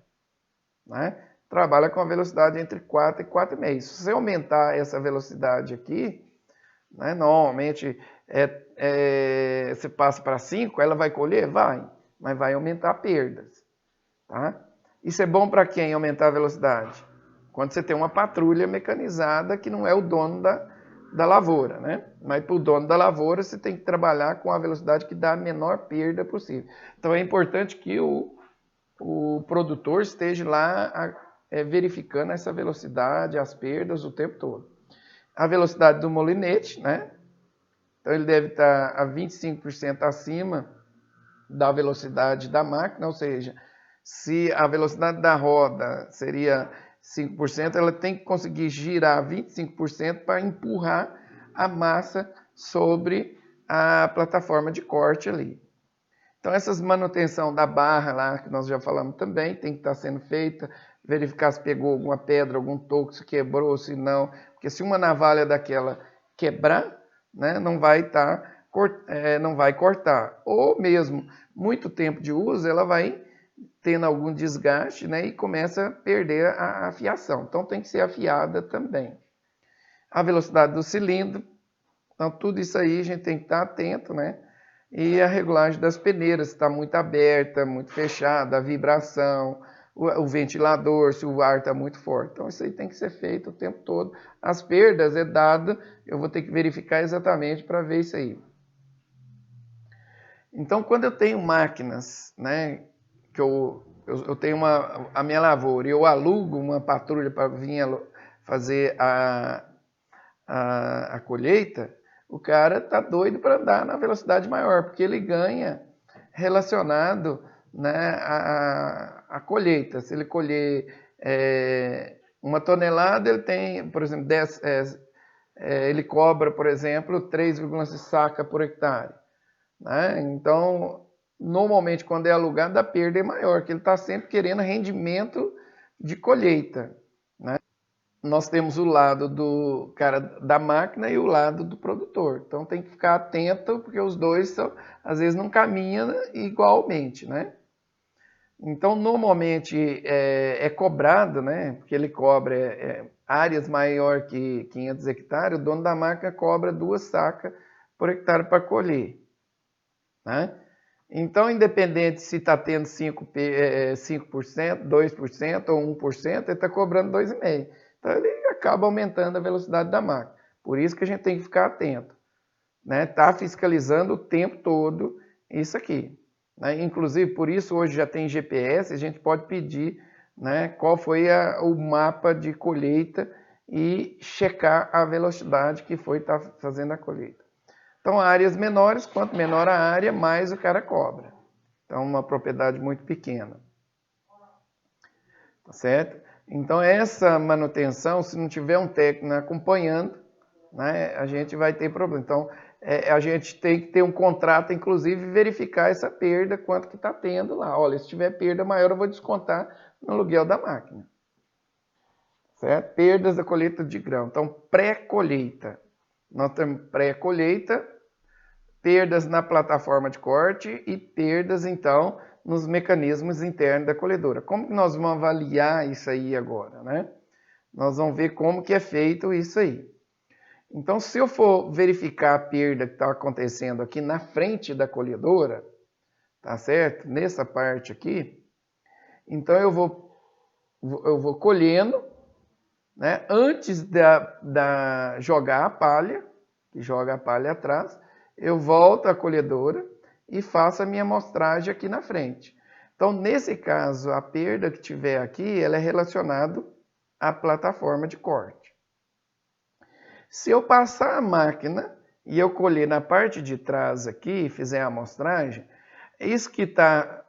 né? Trabalha com a velocidade entre 4 e 4,5. Se você aumentar essa velocidade aqui, né, normalmente você passa para 5, ela vai colher? Vai, mas vai aumentar perdas, tá? Isso é bom para quem aumentar a velocidade? Quando você tem uma patrulha mecanizada que não é o dono da lavoura, né? Mas para o dono da lavoura você tem que trabalhar com a velocidade que dá a menor perda possível. Então é importante que o produtor esteja lá verificando essa velocidade, as perdas o tempo todo. A velocidade do molinete, né? Então ele deve estar a 25% acima da velocidade da máquina, ou seja, se a velocidade da roda seria 5%, ela tem que conseguir girar 25% para empurrar a massa sobre a plataforma de corte ali. Então, essas manutenção da barra lá, que nós já falamos também, tem que estar sendo feita, verificar se pegou alguma pedra, algum toco, se quebrou, se não, porque se uma navalha daquela quebrar, né, não vai cortar. Ou mesmo, muito tempo de uso, ela vai tendo algum desgaste, né, e começa a perder a afiação. Então tem que ser afiada também. A velocidade do cilindro, então tudo isso aí a gente tem que estar atento, né? E a regulagem das peneiras, se está muito aberta, muito fechada, a vibração, o ventilador, se o ar está muito forte. Então isso aí tem que ser feito o tempo todo. As perdas é dado, eu vou ter que verificar exatamente para ver isso aí. Então quando eu tenho máquinas, né, que eu tenho a minha lavoura e eu alugo uma patrulha para vir fazer a colheita, o cara tá doido para andar na velocidade maior, porque ele ganha relacionado, né, a colheita. Se ele colher 1 tonelada, ele tem, por exemplo, ele cobra, por exemplo, 3,6 saca por hectare. Né? Então, normalmente, quando é alugado, a perda é maior, porque ele está sempre querendo rendimento de colheita. Né? Nós temos o lado do cara da máquina e o lado do produtor. Então, tem que ficar atento, porque os dois, às vezes, não caminham igualmente. Né? Então, normalmente, é cobrado, né? Porque ele cobra áreas maior que 500 hectares, o dono da máquina cobra 2 sacas por hectare para colher. Né? Então, independente se está tendo 5%, 2% ou 1%, ele está cobrando 2,5%. Então, ele acaba aumentando a velocidade da máquina. Por isso que a gente tem que ficar atento. Né? Tá fiscalizando o tempo todo isso aqui. Né? Inclusive, por isso, hoje já tem GPS, a gente pode pedir, né, qual foi o mapa de colheita e checar a velocidade que foi estar fazendo a colheita. Então, áreas menores, quanto menor a área, mais o cara cobra. Então, uma propriedade muito pequena. Tá certo? Então, essa manutenção, se não tiver um técnico acompanhando, né, a gente vai ter problema. Então, a gente tem que ter um contrato, inclusive, verificar essa perda, quanto que está tendo lá. Olha, se tiver perda maior, eu vou descontar no aluguel da máquina. Certo? Perdas da colheita de grão. Então, pré-colheita. Nós temos pré-colheita, perdas na plataforma de corte e perdas, então, nos mecanismos internos da colhedora. Como que nós vamos avaliar isso aí agora, né? Nós vamos ver como que é feito isso aí. Então, se eu for verificar a perda que está acontecendo aqui na frente da colhedora, tá certo? Nessa parte aqui, então eu vou colhendo, né? Antes da jogar a palha, que joga a palha atrás, eu volto à colhedora e faço a minha amostragem aqui na frente. Então, nesse caso, a perda que tiver aqui, ela é relacionada à plataforma de corte. Se eu passar a máquina e eu colher na parte de trás aqui, fizer a amostragem, isso que está,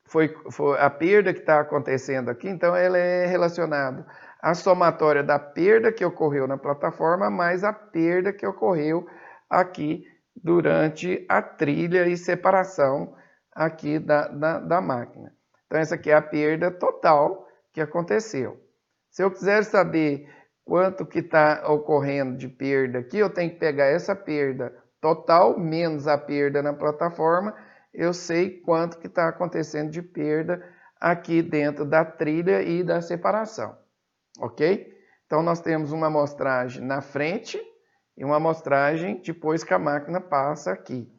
foi a perda que está acontecendo aqui, então ela é relacionada à somatória da perda que ocorreu na plataforma mais a perda que ocorreu aqui durante a trilha e separação aqui da máquina. Então essa aqui é a perda total que aconteceu. Se eu quiser saber quanto que está ocorrendo de perda aqui, eu tenho que pegar essa perda total menos a perda na plataforma, eu sei quanto que está acontecendo de perda aqui dentro da trilha e da separação, ok? Então nós temos uma amostragem na frente e uma amostragem depois que a máquina passa aqui,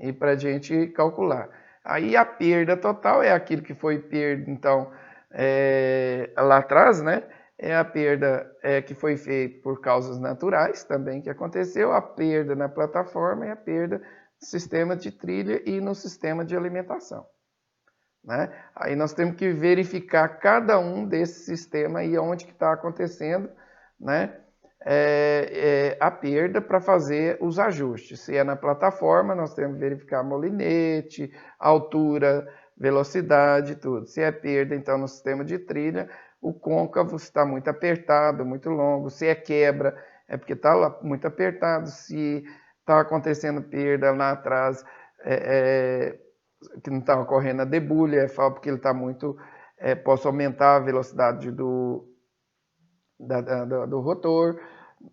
e para a gente calcular. Aí a perda total é aquilo que foi perda, então, lá atrás, né? É a perda que foi feita por causas naturais também que aconteceu, a perda na plataforma e a perda no sistema de trilha e no sistema de alimentação. Né? Aí nós temos que verificar cada um desses sistemas e onde que está acontecendo, né? A perda para fazer os ajustes. Se é na plataforma, nós temos que verificar molinete, altura, velocidade, tudo. Se é perda, então, no sistema de trilha, o côncavo está muito apertado, muito longo. Se é quebra, é porque está muito apertado. Se está acontecendo perda lá atrás, que não está ocorrendo a debulha, é porque ele está muito... posso aumentar a velocidade do rotor,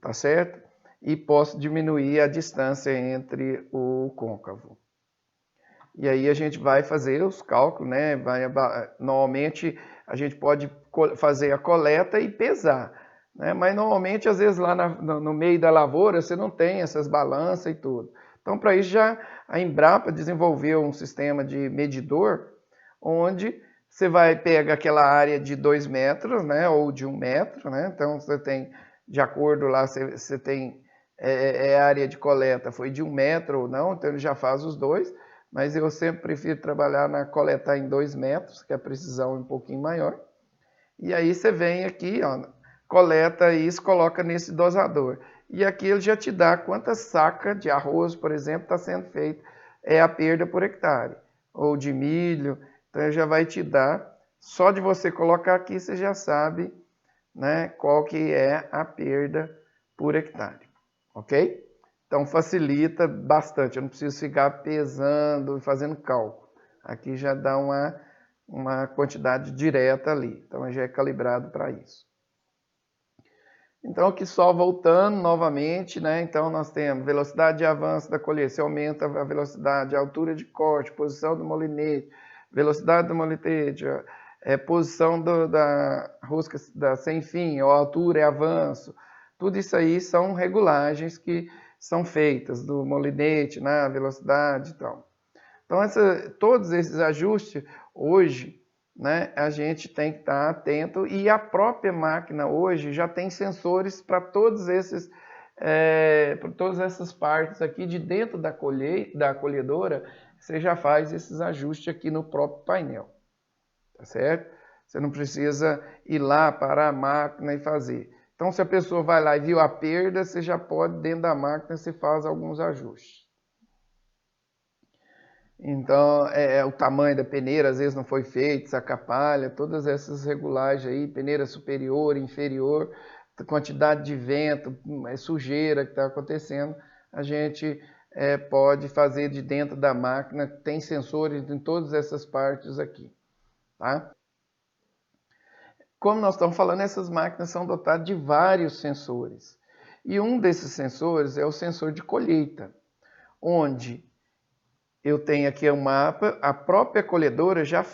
tá certo? E posso diminuir a distância entre o côncavo. E aí a gente vai fazer os cálculos, né? Normalmente a gente pode fazer a coleta e pesar, né? Mas normalmente, às vezes, lá no meio da lavoura, você não tem essas balanças e tudo. Então, para isso, já a Embrapa desenvolveu um sistema de medidor, onde você vai pegar aquela área de 2 metros, né? Ou de 1 metro, né? Então, você tem, de acordo lá, você tem a área de coleta foi de 1 metro ou não, então ele já faz os dois. Mas eu sempre prefiro trabalhar coletar em 2 metros, que a precisão é um pouquinho maior. E aí você vem aqui, ó, coleta isso, coloca nesse dosador. E aqui ele já te dá quantas sacas de arroz, por exemplo, está sendo feito, é a perda por hectare. Ou de milho, então ele já vai te dar, só de você colocar aqui você já sabe, né, qual que é a perda por hectare, ok? Então facilita bastante, eu não preciso ficar pesando e fazendo cálculo. Aqui já dá uma quantidade direta ali, então já é calibrado para isso. Então aqui só voltando novamente, né? Então nós temos velocidade de avanço da colheita, se aumenta a velocidade, a altura de corte, posição do molinete, velocidade do molinete, posição da rosca sem fim, ou altura e avanço. Tudo isso aí são regulagens que são feitas do molinete, né, velocidade e tal. Então, todos esses ajustes, hoje, né, a gente tem que estar atento e a própria máquina hoje já tem sensores para todas essas partes aqui de dentro da colhedora, você já faz esses ajustes aqui no próprio painel, tá certo? Você não precisa ir lá, parar a máquina e fazer. Então, se a pessoa vai lá e viu a perda, você já pode, dentro da máquina, você faz alguns ajustes. Então, o tamanho da peneira às vezes não foi feito, saca-palha, todas essas regulagens aí, peneira superior, inferior, quantidade de vento, sujeira que está acontecendo, a gente pode fazer de dentro da máquina, tem sensores em todas essas partes aqui, tá? Como nós estamos falando, essas máquinas são dotadas de vários sensores. E um desses sensores é o sensor de colheita, onde eu tenho aqui um mapa, a própria colhedora já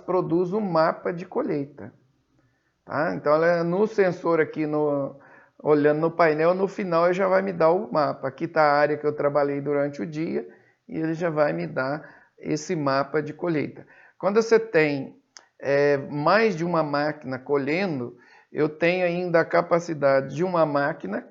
produz um mapa de colheita. Tá? Então, ela, no sensor aqui, olhando no painel, no final ele já vai me dar o mapa. Aqui está a área que eu trabalhei durante o dia e ele já vai me dar esse mapa de colheita. Quando você tem mais de uma máquina colhendo, eu tenho ainda a capacidade de uma máquina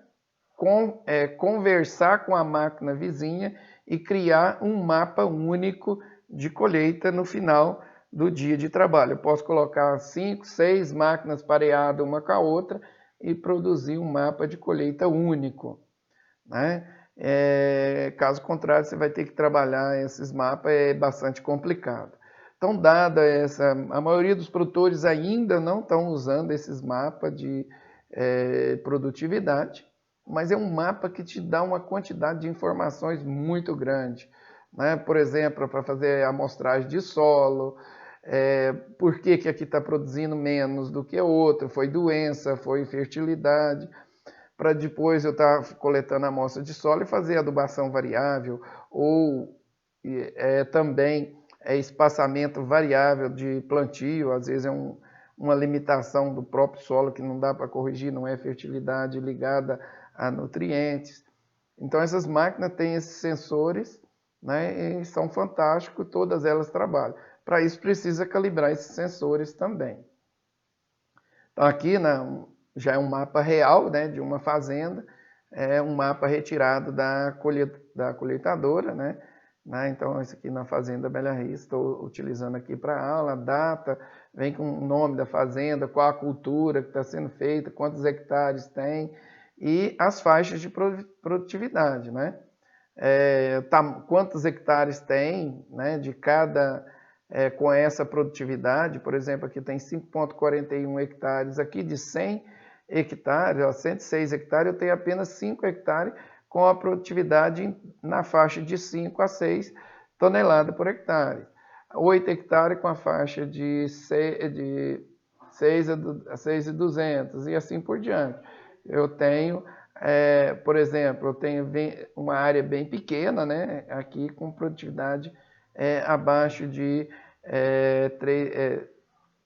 conversar com a máquina vizinha e criar um mapa único de colheita no final do dia de trabalho. Eu posso colocar 5, 6 máquinas pareadas uma com a outra e produzir um mapa de colheita único, né? Caso contrário, você vai ter que trabalhar esses mapas, é bastante complicado. Então, dada a maioria dos produtores ainda não estão usando esses mapas de produtividade, mas é um mapa que te dá uma quantidade de informações muito grande, né? Por exemplo, para fazer amostragem de solo, por que aqui está produzindo menos do que o outro, foi doença, foi fertilidade, para depois eu estar coletando a amostra de solo e fazer adubação variável, ou também espaçamento variável de plantio, às vezes uma limitação do próprio solo que não dá para corrigir, não é fertilidade ligada a nutrientes. Então essas máquinas têm esses sensores, né, e são fantásticos, todas elas trabalham. Para isso precisa calibrar esses sensores também. Então aqui já é um mapa real, né, de uma fazenda, é um mapa retirado da colheitadora, né? Então esse aqui na fazenda Bela Risa, estou utilizando aqui para aula, a data, vem com o nome da fazenda, qual a cultura que está sendo feita, quantos hectares tem e as faixas de produtividade, né? Quantos hectares tem, né, de cada com essa produtividade. Por exemplo, aqui tem 5,41 hectares, aqui de 100 hectares, 106 hectares, eu tenho apenas 5 hectares com a produtividade na faixa de 5 a 6 toneladas por hectare. 8 hectares com a faixa de 6 a 6,200 e assim por diante. Eu tenho, por exemplo, eu tenho uma área bem pequena, né, aqui com produtividade abaixo de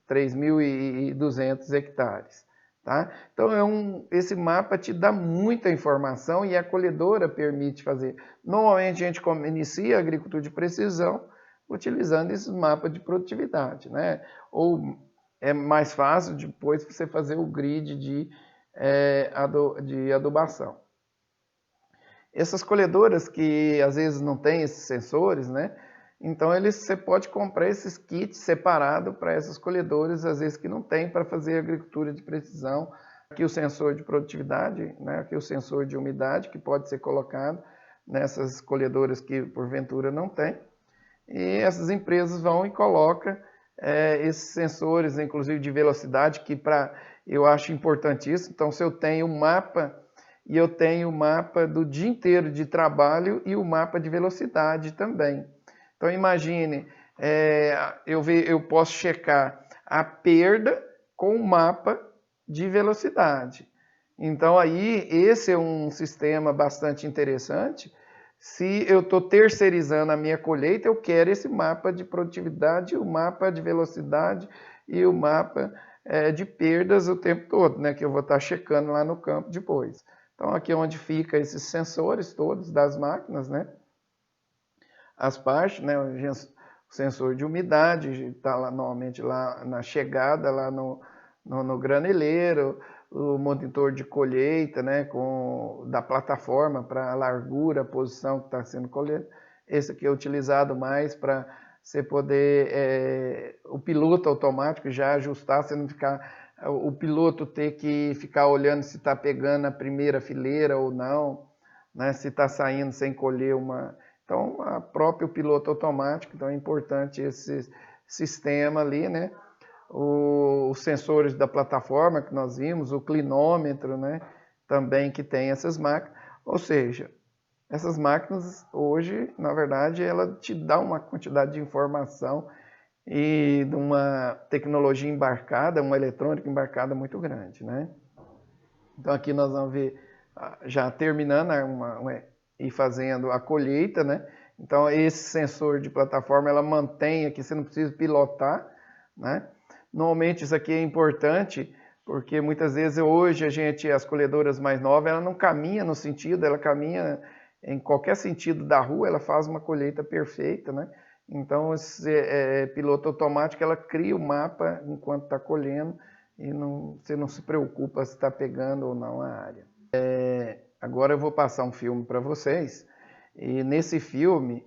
3.200 hectares. Tá? Então, esse mapa te dá muita informação e a colhedora permite fazer. Normalmente, a gente inicia a agricultura de precisão utilizando esses mapas de produtividade, né? Ou é mais fácil depois você fazer o grid de adubação. Essas colhedoras que às vezes não têm esses sensores, né? Então você pode comprar esses kits separados para essas colhedoras, às vezes que não tem para fazer agricultura de precisão. Aqui o sensor de produtividade, né? Aqui o sensor de umidade que pode ser colocado nessas colhedoras que porventura não tem. E essas empresas vão e colocam esses sensores, inclusive de velocidade, que eu acho importantíssimo. Então, se eu tenho um mapa, e eu tenho o mapa do dia inteiro de trabalho e o mapa de velocidade também. Então, imagine, eu posso checar a perda com o mapa de velocidade. Então, aí, esse é um sistema bastante interessante. Se eu estou terceirizando a minha colheita, eu quero esse mapa de produtividade, o mapa de velocidade e o mapa de perdas o tempo todo, né, que eu vou estar checando lá no campo depois. Então, aqui é onde fica esses sensores todos das máquinas, né? As partes, né? O sensor de umidade está lá, normalmente lá na chegada, lá no graneleiro, o monitor de colheita, né? Da plataforma para a largura, a posição que está sendo colhida. Esse aqui é utilizado mais para você poder, o piloto automático já ajustar, você não ficar o piloto ter que ficar olhando se está pegando a primeira fileira ou não, né? Se está saindo sem colher uma... Então, a próprio piloto automático, então é importante esse sistema ali, né? Os sensores da plataforma que nós vimos, o clinômetro, né? Também que tem essas máquinas. Ou seja, essas máquinas hoje, na verdade, ela te dá uma quantidade de informação e de uma tecnologia embarcada, uma eletrônica embarcada muito grande, né? Então aqui nós vamos ver, já terminando e fazendo a colheita, né? Então esse sensor de plataforma, ela mantém aqui, você não precisa pilotar, né? Normalmente isso aqui é importante, porque muitas vezes hoje as colhedoras mais novas, ela não caminha no sentido, ela caminha em qualquer sentido da rua, ela faz uma colheita perfeita, né? Então, esse piloto automático, ela cria o mapa enquanto está colhendo e você não se preocupa se está pegando ou não a área. Agora eu vou passar um filme para vocês e nesse filme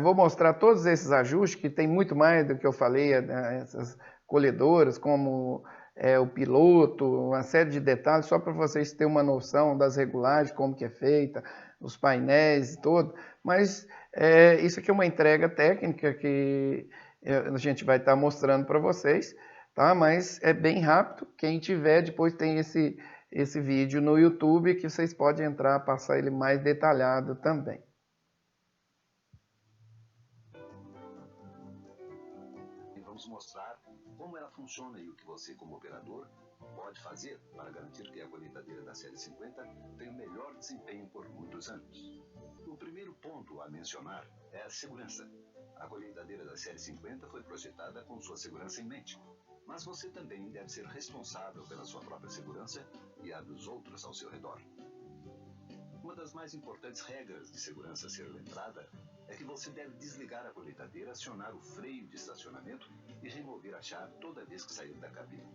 vou mostrar todos esses ajustes, que tem muito mais do que eu falei, essas colhedoras, como o piloto, uma série de detalhes, só para vocês terem uma noção das regulagens, como que é feita, os painéis e tudo, mas isso aqui é uma entrega técnica que a gente vai estar mostrando para vocês, tá? Mas é bem rápido, quem tiver, depois tem esse vídeo no YouTube que vocês podem entrar, passar ele mais detalhado também. Vamos mostrar como ela funciona e o que você, como operador, pode fazer para garantir que a colheitadeira da série 50 tenha o melhor desempenho por muitos anos. O primeiro ponto a mencionar é a segurança. A colheitadeira da série 50 foi projetada com sua segurança em mente, mas você também deve ser responsável pela sua própria segurança e a dos outros ao seu redor. Uma das mais importantes regras de segurança a ser lembrada é que você deve desligar a colheitadeira, acionar o freio de estacionamento e remover a chave toda vez que sair da cabine.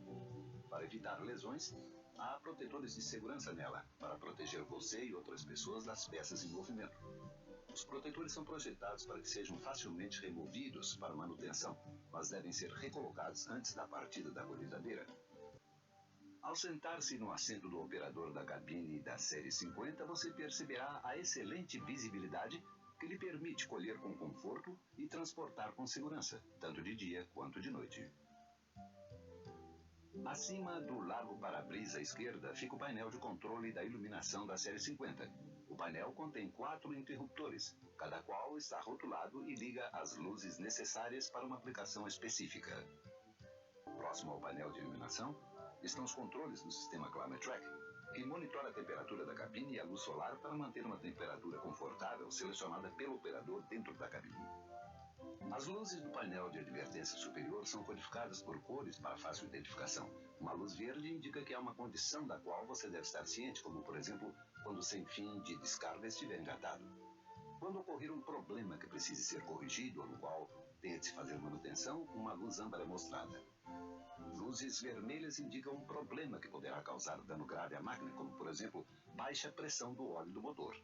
Para evitar lesões, há protetores de segurança nela, para proteger você e outras pessoas das peças em movimento. Os protetores são projetados para que sejam facilmente removidos para manutenção, mas devem ser recolocados antes da partida da colheitadeira. Ao sentar-se no assento do operador da cabine da série 50, você perceberá a excelente visibilidade que lhe permite colher com conforto e transportar com segurança, tanto de dia quanto de noite. Acima do largo para-brisa à esquerda fica o painel de controle da iluminação da série 50. O painel contém 4 interruptores, cada qual está rotulado e liga as luzes necessárias para uma aplicação específica. Próximo ao painel de iluminação estão os controles do sistema Climate Track, que monitora a temperatura da cabine e a luz solar para manter uma temperatura confortável selecionada pelo operador dentro da cabine. As luzes do painel de advertência superior são codificadas por cores para fácil identificação. Uma luz verde indica que há uma condição da qual você deve estar ciente, como, por exemplo, quando o sem fim de descarga estiver engatado. Quando ocorrer um problema que precise ser corrigido ou no qual tenha de se fazer manutenção, uma luz âmbar é mostrada. Luzes vermelhas indicam um problema que poderá causar dano grave à máquina, como, por exemplo, baixa pressão do óleo do motor.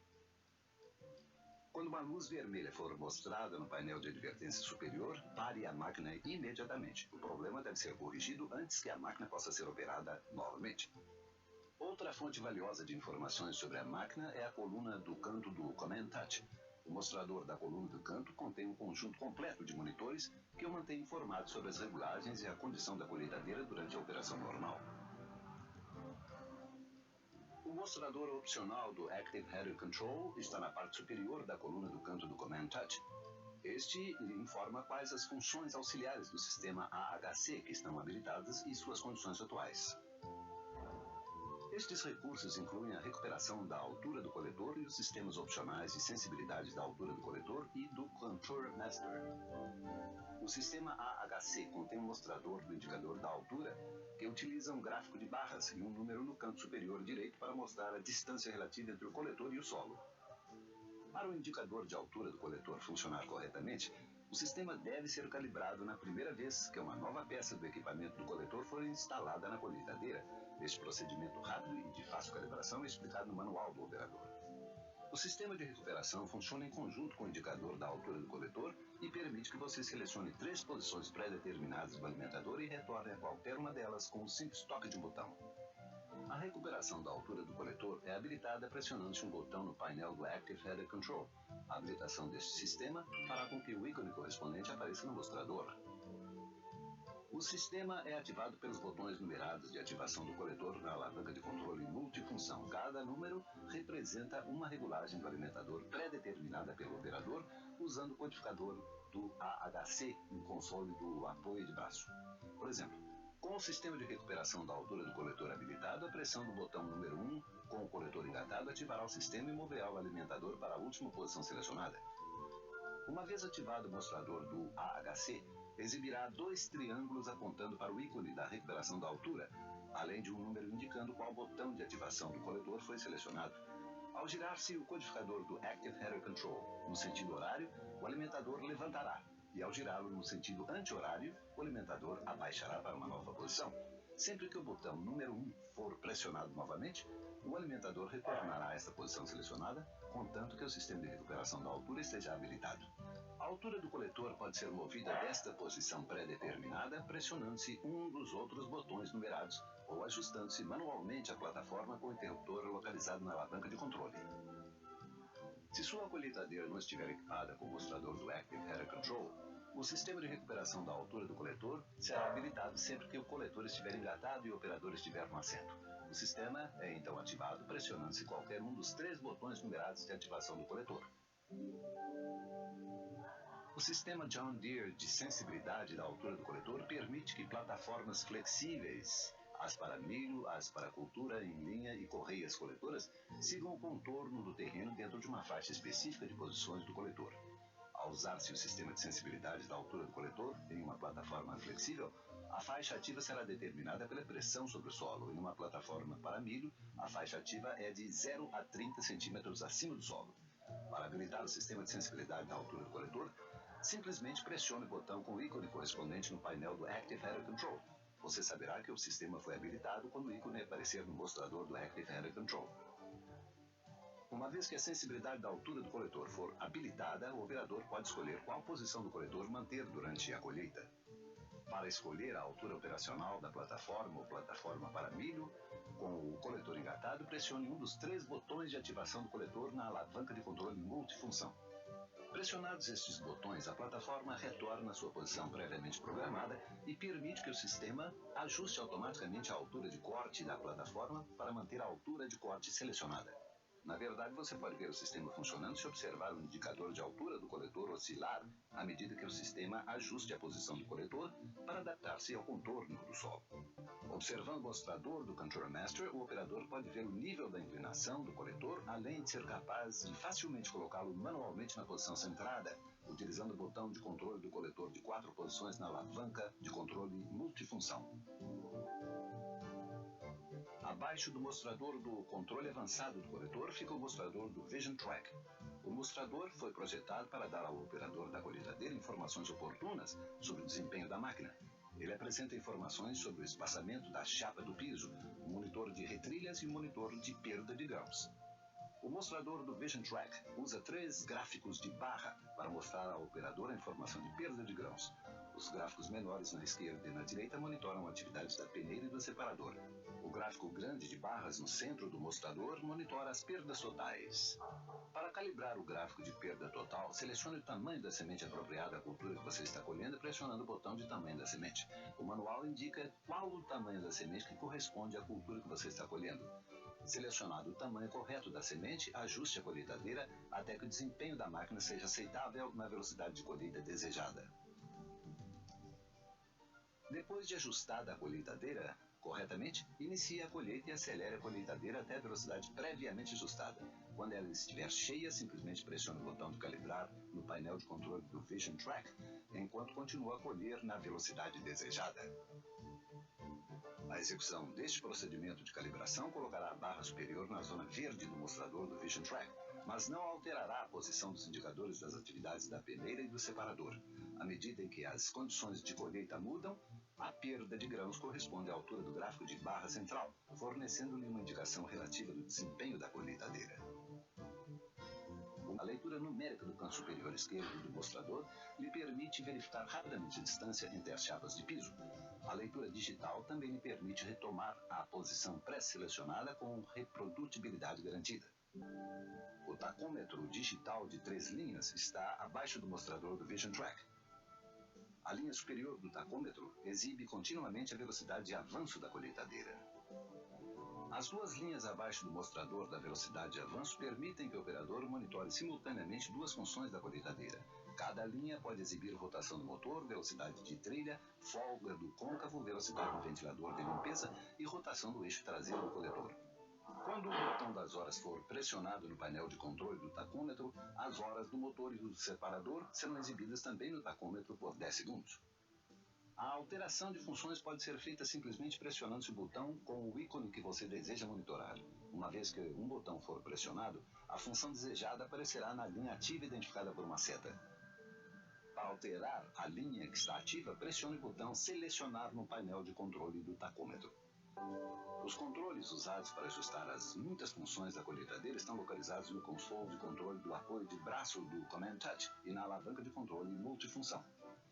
Quando uma luz vermelha for mostrada no painel de advertência superior, pare a máquina imediatamente. O problema deve ser corrigido antes que a máquina possa ser operada novamente. Outra fonte valiosa de informações sobre a máquina é a coluna do canto do Command Touch. O mostrador da coluna do canto contém um conjunto completo de monitores que o mantém informado sobre as regulagens e a condição da colheitadeira durante a operação normal. O mostrador opcional do Active Header Control está na parte superior da coluna do canto do Command Touch. Este lhe informa quais as funções auxiliares do sistema AHC que estão habilitadas e suas condições atuais. Estes recursos incluem a recuperação da altura do coletor e os sistemas opcionais de sensibilidade da altura do coletor e do Contour Master. O sistema AHC contém um mostrador do indicador da altura que utiliza um gráfico de barras e um número no canto superior direito para mostrar a distância relativa entre o coletor e o solo. Para o indicador de altura do coletor funcionar corretamente, o sistema deve ser calibrado na primeira vez que uma nova peça do equipamento do coletor for instalada na colheitadeira. Este procedimento rápido e de fácil calibração é explicado no manual do operador. O sistema de recuperação funciona em conjunto com o indicador da altura do coletor e permite que você selecione 3 posições pré-determinadas do alimentador e retorne a qualquer uma delas com um simples toque de um botão. A recuperação da altura do coletor é habilitada pressionando-se um botão no painel do Active Header Control. A habilitação deste sistema fará com que o ícone correspondente apareça no mostrador. O sistema é ativado pelos botões numerados de ativação do coletor na alavanca de controle multifunção. Cada número representa uma regulagem do alimentador pré-determinada pelo operador usando o codificador do AHC no console do apoio de braço. Por exemplo, com o sistema de recuperação da altura do coletor habilitado, a pressão do botão número 1 com o coletor engatado ativará o sistema e moverá o alimentador para a última posição selecionada. Uma vez ativado o mostrador do AHC, exibirá 2 triângulos apontando para o ícone da recuperação da altura, além de um número indicando qual botão de ativação do coletor foi selecionado. Ao girar-se o codificador do Active Header Control no sentido horário, o alimentador levantará, e ao girá-lo no sentido anti-horário, o alimentador abaixará para uma nova posição. Sempre que o botão número 1 for pressionado novamente, o alimentador retornará a esta posição selecionada, contanto que o sistema de recuperação da altura esteja habilitado. A altura do coletor pode ser movida desta posição pré-determinada pressionando-se um dos outros botões numerados ou ajustando-se manualmente a plataforma com o interruptor localizado na alavanca de controle. Se sua colheitadeira não estiver equipada com o mostrador do Active Header Control, o sistema de recuperação da altura do coletor será habilitado sempre que o coletor estiver engatado e o operador estiver no assento. O sistema é então ativado pressionando-se qualquer um dos 3 botões numerados de ativação do coletor. O sistema John Deere de sensibilidade da altura do coletor permite que plataformas flexíveis, as para milho, as para cultura em linha e correias coletoras, sigam o contorno do terreno dentro de uma faixa específica de posições do coletor. Ao usar-se o sistema de sensibilidade da altura do coletor em uma plataforma flexível, a faixa ativa será determinada pela pressão sobre o solo. Em uma plataforma para milho, a faixa ativa é de 0 a 30 centímetros acima do solo. Para habilitar o sistema de sensibilidade da altura do coletor, simplesmente pressione o botão com o ícone correspondente no painel do Active Header Control. Você saberá que o sistema foi habilitado quando o ícone aparecer no mostrador do Active Header Control. Uma vez que a sensibilidade da altura do coletor for habilitada, o operador pode escolher qual posição do coletor manter durante a colheita. Para escolher a altura operacional da plataforma ou plataforma para milho, com o coletor engatado, pressione um dos 3 botões de ativação do coletor na alavanca de controle multifunção. Pressionados estes botões, a plataforma retorna à sua posição previamente programada e permite que o sistema ajuste automaticamente a altura de corte da plataforma para manter a altura de corte selecionada. Na verdade, você pode ver o sistema funcionando se observar o indicador de altura do coletor oscilar à medida que o sistema ajuste a posição do coletor para adaptar-se ao contorno do solo. Observando o mostrador do Control Master, o operador pode ver o nível da inclinação do coletor, além de ser capaz de facilmente colocá-lo manualmente na posição centrada, utilizando o botão de controle do coletor de 4 posições na alavanca de controle multifunção. Abaixo do mostrador do controle avançado do coletor fica o mostrador do Vision Track. O mostrador foi projetado para dar ao operador da colheitadeira informações oportunas sobre o desempenho da máquina. Ele apresenta informações sobre o espaçamento da chapa do piso, o monitor de retrilhas e o monitor de perda de grãos. O mostrador do Vision Track usa 3 gráficos de barra para mostrar ao operador a informação de perda de grãos. Os gráficos menores na esquerda e na direita monitoram atividades da peneira e do separador. O gráfico grande de barras no centro do mostrador monitora as perdas totais. Para calibrar o gráfico de perda total, selecione o tamanho da semente apropriada à cultura que você está colhendo pressionando o botão de tamanho da semente. O manual indica qual o tamanho da semente que corresponde à cultura que você está colhendo. Selecionado o tamanho correto da semente, ajuste a colheitadeira até que o desempenho da máquina seja aceitável na velocidade de colheita desejada. Depois de ajustada a colheitadeira corretamente, inicie a colheita e acelere a colheitadeira até a velocidade previamente ajustada. Quando ela estiver cheia, simplesmente pressione o botão de calibrar no painel de controle do Vision Track, enquanto continua a colher na velocidade desejada. A execução deste procedimento de calibração colocará a barra superior na zona verde do mostrador do Vision Track, mas não alterará a posição dos indicadores das atividades da peneira e do separador. À medida em que as condições de colheita mudam, a perda de grãos corresponde à altura do gráfico de barra central, fornecendo-lhe uma indicação relativa do desempenho da colheitadeira. A leitura numérica do canto superior esquerdo do mostrador lhe permite verificar rapidamente a distância entre as chapas de piso. A leitura digital também lhe permite retomar a posição pré-selecionada com reprodutibilidade garantida. O tacômetro digital de 3 linhas está abaixo do mostrador do Vision Track. A linha superior do tacômetro exibe continuamente a velocidade de avanço da colheitadeira. As 2 linhas abaixo do mostrador da velocidade de avanço permitem que o operador monitore simultaneamente 2 funções da colheitadeira. Cada linha pode exibir rotação do motor, velocidade de trilha, folga do côncavo, velocidade do ventilador de limpeza e rotação do eixo traseiro do coletor. Quando o botão das horas for pressionado no painel de controle do tacômetro, as horas do motor e do separador serão exibidas também no tacômetro por 10 segundos. A alteração de funções pode ser feita simplesmente pressionando-se o botão com o ícone que você deseja monitorar. Uma vez que um botão for pressionado, a função desejada aparecerá na linha ativa identificada por uma seta. Para alterar a linha que está ativa, pressione o botão Selecionar no painel de controle do tacômetro. Os controles usados para ajustar as muitas funções da colheitadeira estão localizados no console de controle do apoio de braço do Command Touch e na alavanca de controle multifunção.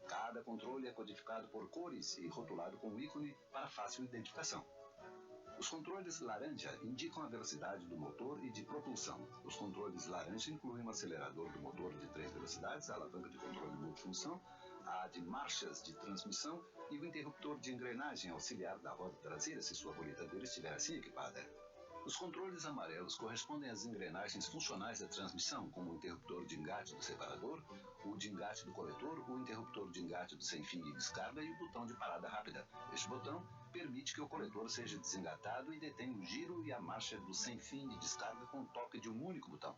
Cada controle é codificado por cores e rotulado com um ícone para fácil identificação. Os controles laranja indicam a velocidade do motor e de propulsão. Os controles laranja incluem o acelerador do motor de 3 velocidades, a alavanca de controle multifunção, a de marchas de transmissão e o interruptor de engrenagem auxiliar da roda traseira se sua colheitadeira estiver assim equipada. Os controles amarelos correspondem às engrenagens funcionais da transmissão, como o interruptor de engate do separador, o de engate do coletor, o interruptor de engate do sem-fim de descarga e o botão de parada rápida. Este botão permite que o coletor seja desengatado e detém o giro e a marcha do sem-fim de descarga com o toque de um único botão.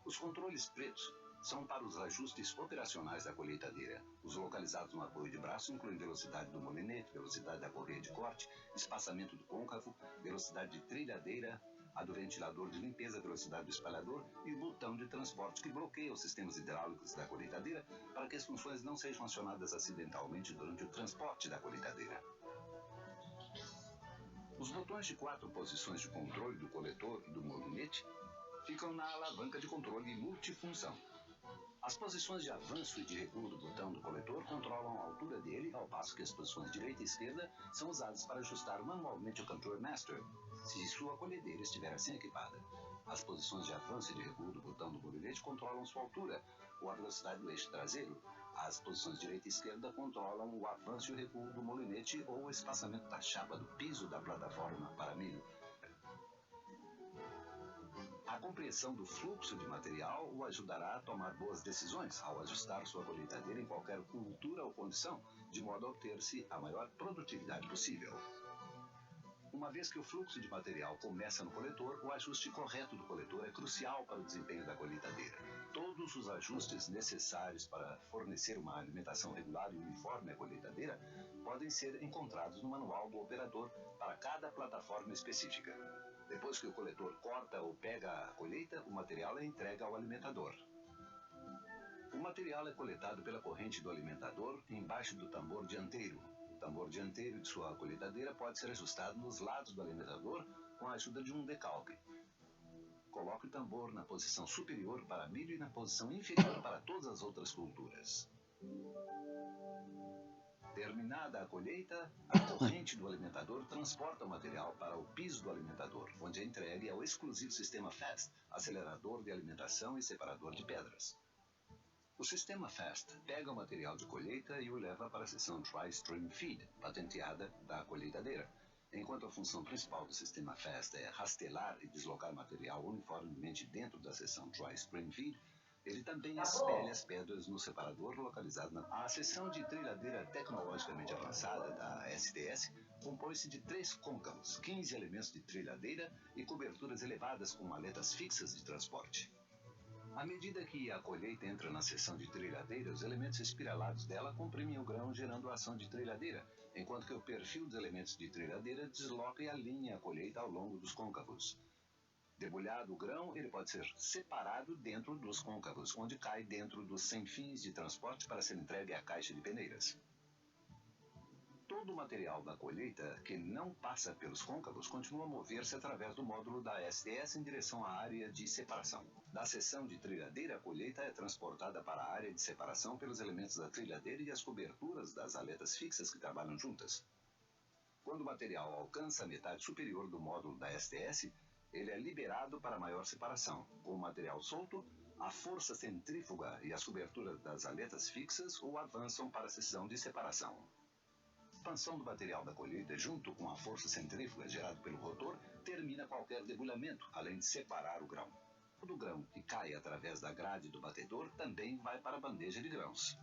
Os controles pretos são para os ajustes operacionais da colheitadeira. Os localizados no apoio de braço incluem velocidade do molinete, velocidade da correia de corte, espaçamento do côncavo, velocidade de trilhadeira, a do ventilador de limpeza, velocidade do espalhador e o botão de transporte que bloqueia os sistemas hidráulicos da colheitadeira para que as funções não sejam acionadas acidentalmente durante o transporte da colheitadeira. Os botões de 4 posições de controle do coletor e do molinete ficam na alavanca de controle multifunção. As posições de avanço e de recuo do botão do coletor controlam a altura dele, ao passo que as posições direita e esquerda são usadas para ajustar manualmente o Control Master, se sua colhedeira estiver assim equipada. As posições de avanço e de recuo do botão do molinete controlam sua altura, ou a velocidade do eixo traseiro. As posições direita e esquerda controlam o avanço e o recuo do molinete ou o espaçamento da chapa do piso da plataforma para milho. A compreensão do fluxo de material o ajudará a tomar boas decisões ao ajustar sua colheitadeira em qualquer cultura ou condição, de modo a obter-se a maior produtividade possível. Uma vez que o fluxo de material começa no coletor, o ajuste correto do coletor é crucial para o desempenho da colheitadeira. Todos os ajustes necessários para fornecer uma alimentação regular e uniforme à colheitadeira podem ser encontrados no manual do operador para cada plataforma específica. Depois que o coletor corta ou pega a colheita, o material é entregue ao alimentador. O material é coletado pela corrente do alimentador embaixo do tambor dianteiro. O tambor dianteiro de sua colheitadeira pode ser ajustado nos lados do alimentador com a ajuda de um decalque. Coloque o tambor na posição superior para milho e na posição inferior para todas as outras culturas. Terminada a colheita, a corrente do alimentador transporta o material para o piso do alimentador, onde é entregue ao exclusivo sistema FAST, acelerador de alimentação e separador de pedras. O sistema FAST pega o material de colheita e o leva para a seção Tri-Stream Feed, patenteada da colheitadeira. Enquanto a função principal do sistema FAST é rastelar e deslocar material uniformemente dentro da seção Tri-Stream Feed, ele também espelha as pedras no separador localizado na... A seção de trilhadeira tecnologicamente avançada da STS compõe-se de 3 côncavos, 15 elementos de trilhadeira e coberturas elevadas com maletas fixas de transporte. À medida que a colheita entra na seção de trilhadeira, os elementos espiralados dela comprimem o grão, gerando a ação de trilhadeira, enquanto que o perfil dos elementos de trilhadeira desloca e alinha a colheita ao longo dos côncavos. Debulhado o grão, ele pode ser separado dentro dos côncavos, onde cai dentro dos sem-fins de transporte para ser entregue à caixa de peneiras. Todo o material da colheita que não passa pelos côncavos continua a mover-se através do módulo da STS em direção à área de separação. Da seção de trilhadeira, a colheita é transportada para a área de separação pelos elementos da trilhadeira e as coberturas das aletas fixas que trabalham juntas. Quando o material alcança a metade superior do módulo da STS, ele é liberado para maior separação. Com o material solto, a força centrífuga e as coberturas das aletas fixas o avançam para a seção de separação. A expansão do material da colheita junto com a força centrífuga gerada pelo rotor termina qualquer debulhamento, além de separar o grão. Todo grão que cai através da grade do batedor também vai para a bandeja de grãos.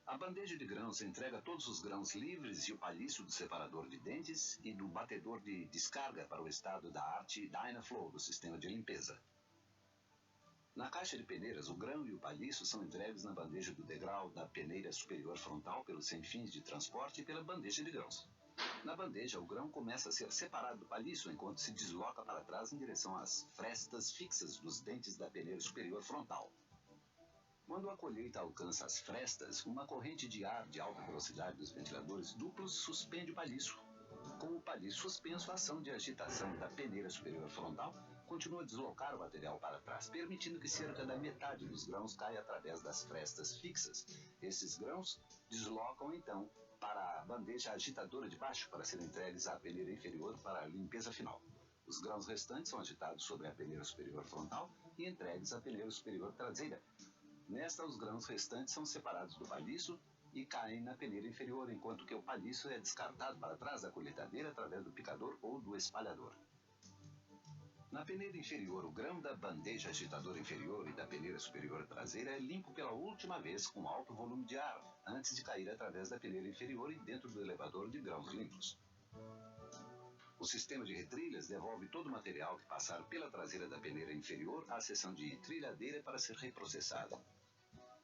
A bandeja de grãos entrega todos os grãos livres e o palhiço do separador de dentes e do batedor de descarga para o estado da arte Dynaflow do sistema de limpeza. Na caixa de peneiras, o grão e o palhiço são entregues na bandeja do degrau da peneira superior frontal pelos sem fins de transporte e pela bandeja de grãos. Na bandeja, o grão começa a ser separado do palhiço enquanto se desloca para trás em direção às frestas fixas dos dentes da peneira superior frontal. Quando a colheita alcança as frestas, uma corrente de ar de alta velocidade dos ventiladores duplos suspende o palhiço. Com o palhiço suspenso, a ação de agitação da peneira superior frontal continua a deslocar o material para trás, permitindo que cerca da metade dos grãos caia através das frestas fixas. Esses grãos deslocam então para a bandeja agitadora de baixo para serem entregues à peneira inferior para a limpeza final. Os grãos restantes são agitados sobre a peneira superior frontal e entregues à peneira superior traseira. Nesta, os grãos restantes são separados do palhiço e caem na peneira inferior, enquanto que o palhiço é descartado para trás da colheitadeira através do picador ou do espalhador. Na peneira inferior, o grão da bandeja agitadora inferior e da peneira superior traseira é limpo pela última vez com alto volume de ar, antes de cair através da peneira inferior e dentro do elevador de grãos limpos. O sistema de retrilhas devolve todo o material que passar pela traseira da peneira inferior à seção de trilhadeira para ser reprocessado.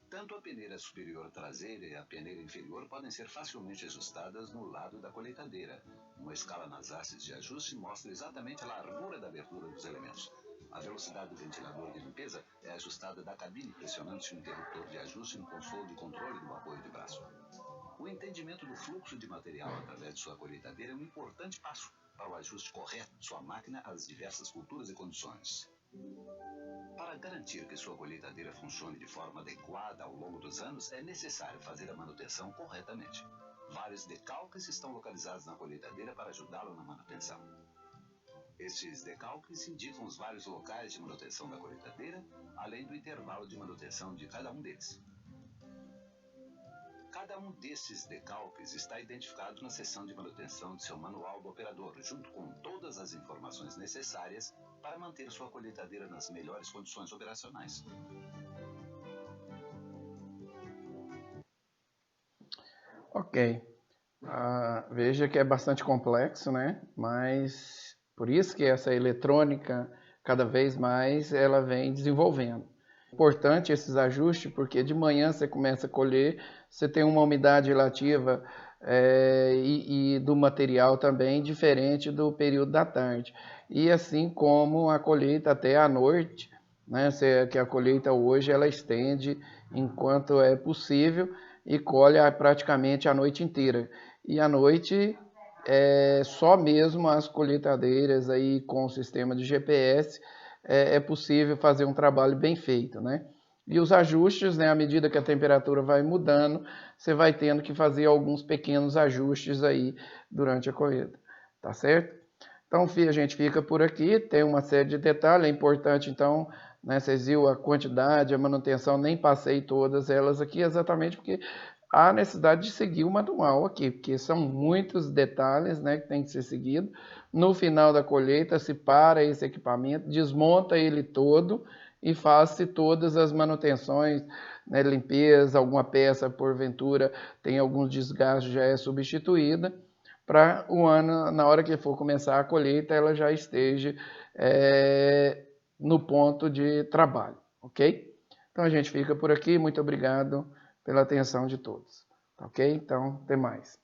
Tanto a peneira superior traseira e a peneira inferior podem ser facilmente ajustadas no lado da colheitadeira. Uma escala nas hastes de ajuste mostra exatamente a largura da abertura dos elementos. A velocidade do ventilador de limpeza é ajustada da cabine pressionando-se o interruptor de ajuste no console de controle do apoio de braço. O entendimento do fluxo de material através de sua colheitadeira é um importante passo para o ajuste correto de sua máquina às diversas culturas e condições. Para garantir que sua colheitadeira funcione de forma adequada ao longo dos anos, é necessário fazer a manutenção corretamente. Vários decalques estão localizados na colheitadeira para ajudá-lo na manutenção. Estes decalques indicam os vários locais de manutenção da colheitadeira, além do intervalo de manutenção de cada um deles. Cada um desses decalques está identificado na seção de manutenção de seu manual do operador, junto com todas as informações necessárias para manter sua colheitadeira nas melhores condições operacionais. Ok. Veja que é bastante complexo, né? Mas por isso que essa eletrônica, cada vez mais, ela vem desenvolvendo. Importante esses ajustes, porque de manhã você começa a colher, você tem uma umidade relativa e do material também diferente do período da tarde. E assim como a colheita até à noite, né? Que a colheita hoje ela estende enquanto é possível e colhe praticamente a noite inteira. E à noite só mesmo as colheitadeiras aí com o sistema de GPS é possível fazer um trabalho bem feito, né? E os ajustes, né, à medida que a temperatura vai mudando, você vai tendo que fazer alguns pequenos ajustes aí durante a colheita, tá certo? Então, a gente fica por aqui, tem uma série de detalhes, é importante então, né, vocês viram a quantidade, a manutenção, nem passei todas elas aqui exatamente porque há necessidade de seguir o manual aqui, porque são muitos detalhes, né, que tem que ser seguido. No final da colheita, se para esse equipamento, desmonta ele todo e faz-se todas as manutenções, né, limpeza, alguma peça porventura tem alguns desgastes, já é substituída, para o ano, na hora que for começar a colheita, ela já esteja no ponto de trabalho, ok? Então a gente fica por aqui, muito obrigado pela atenção de todos, ok? Então, até mais.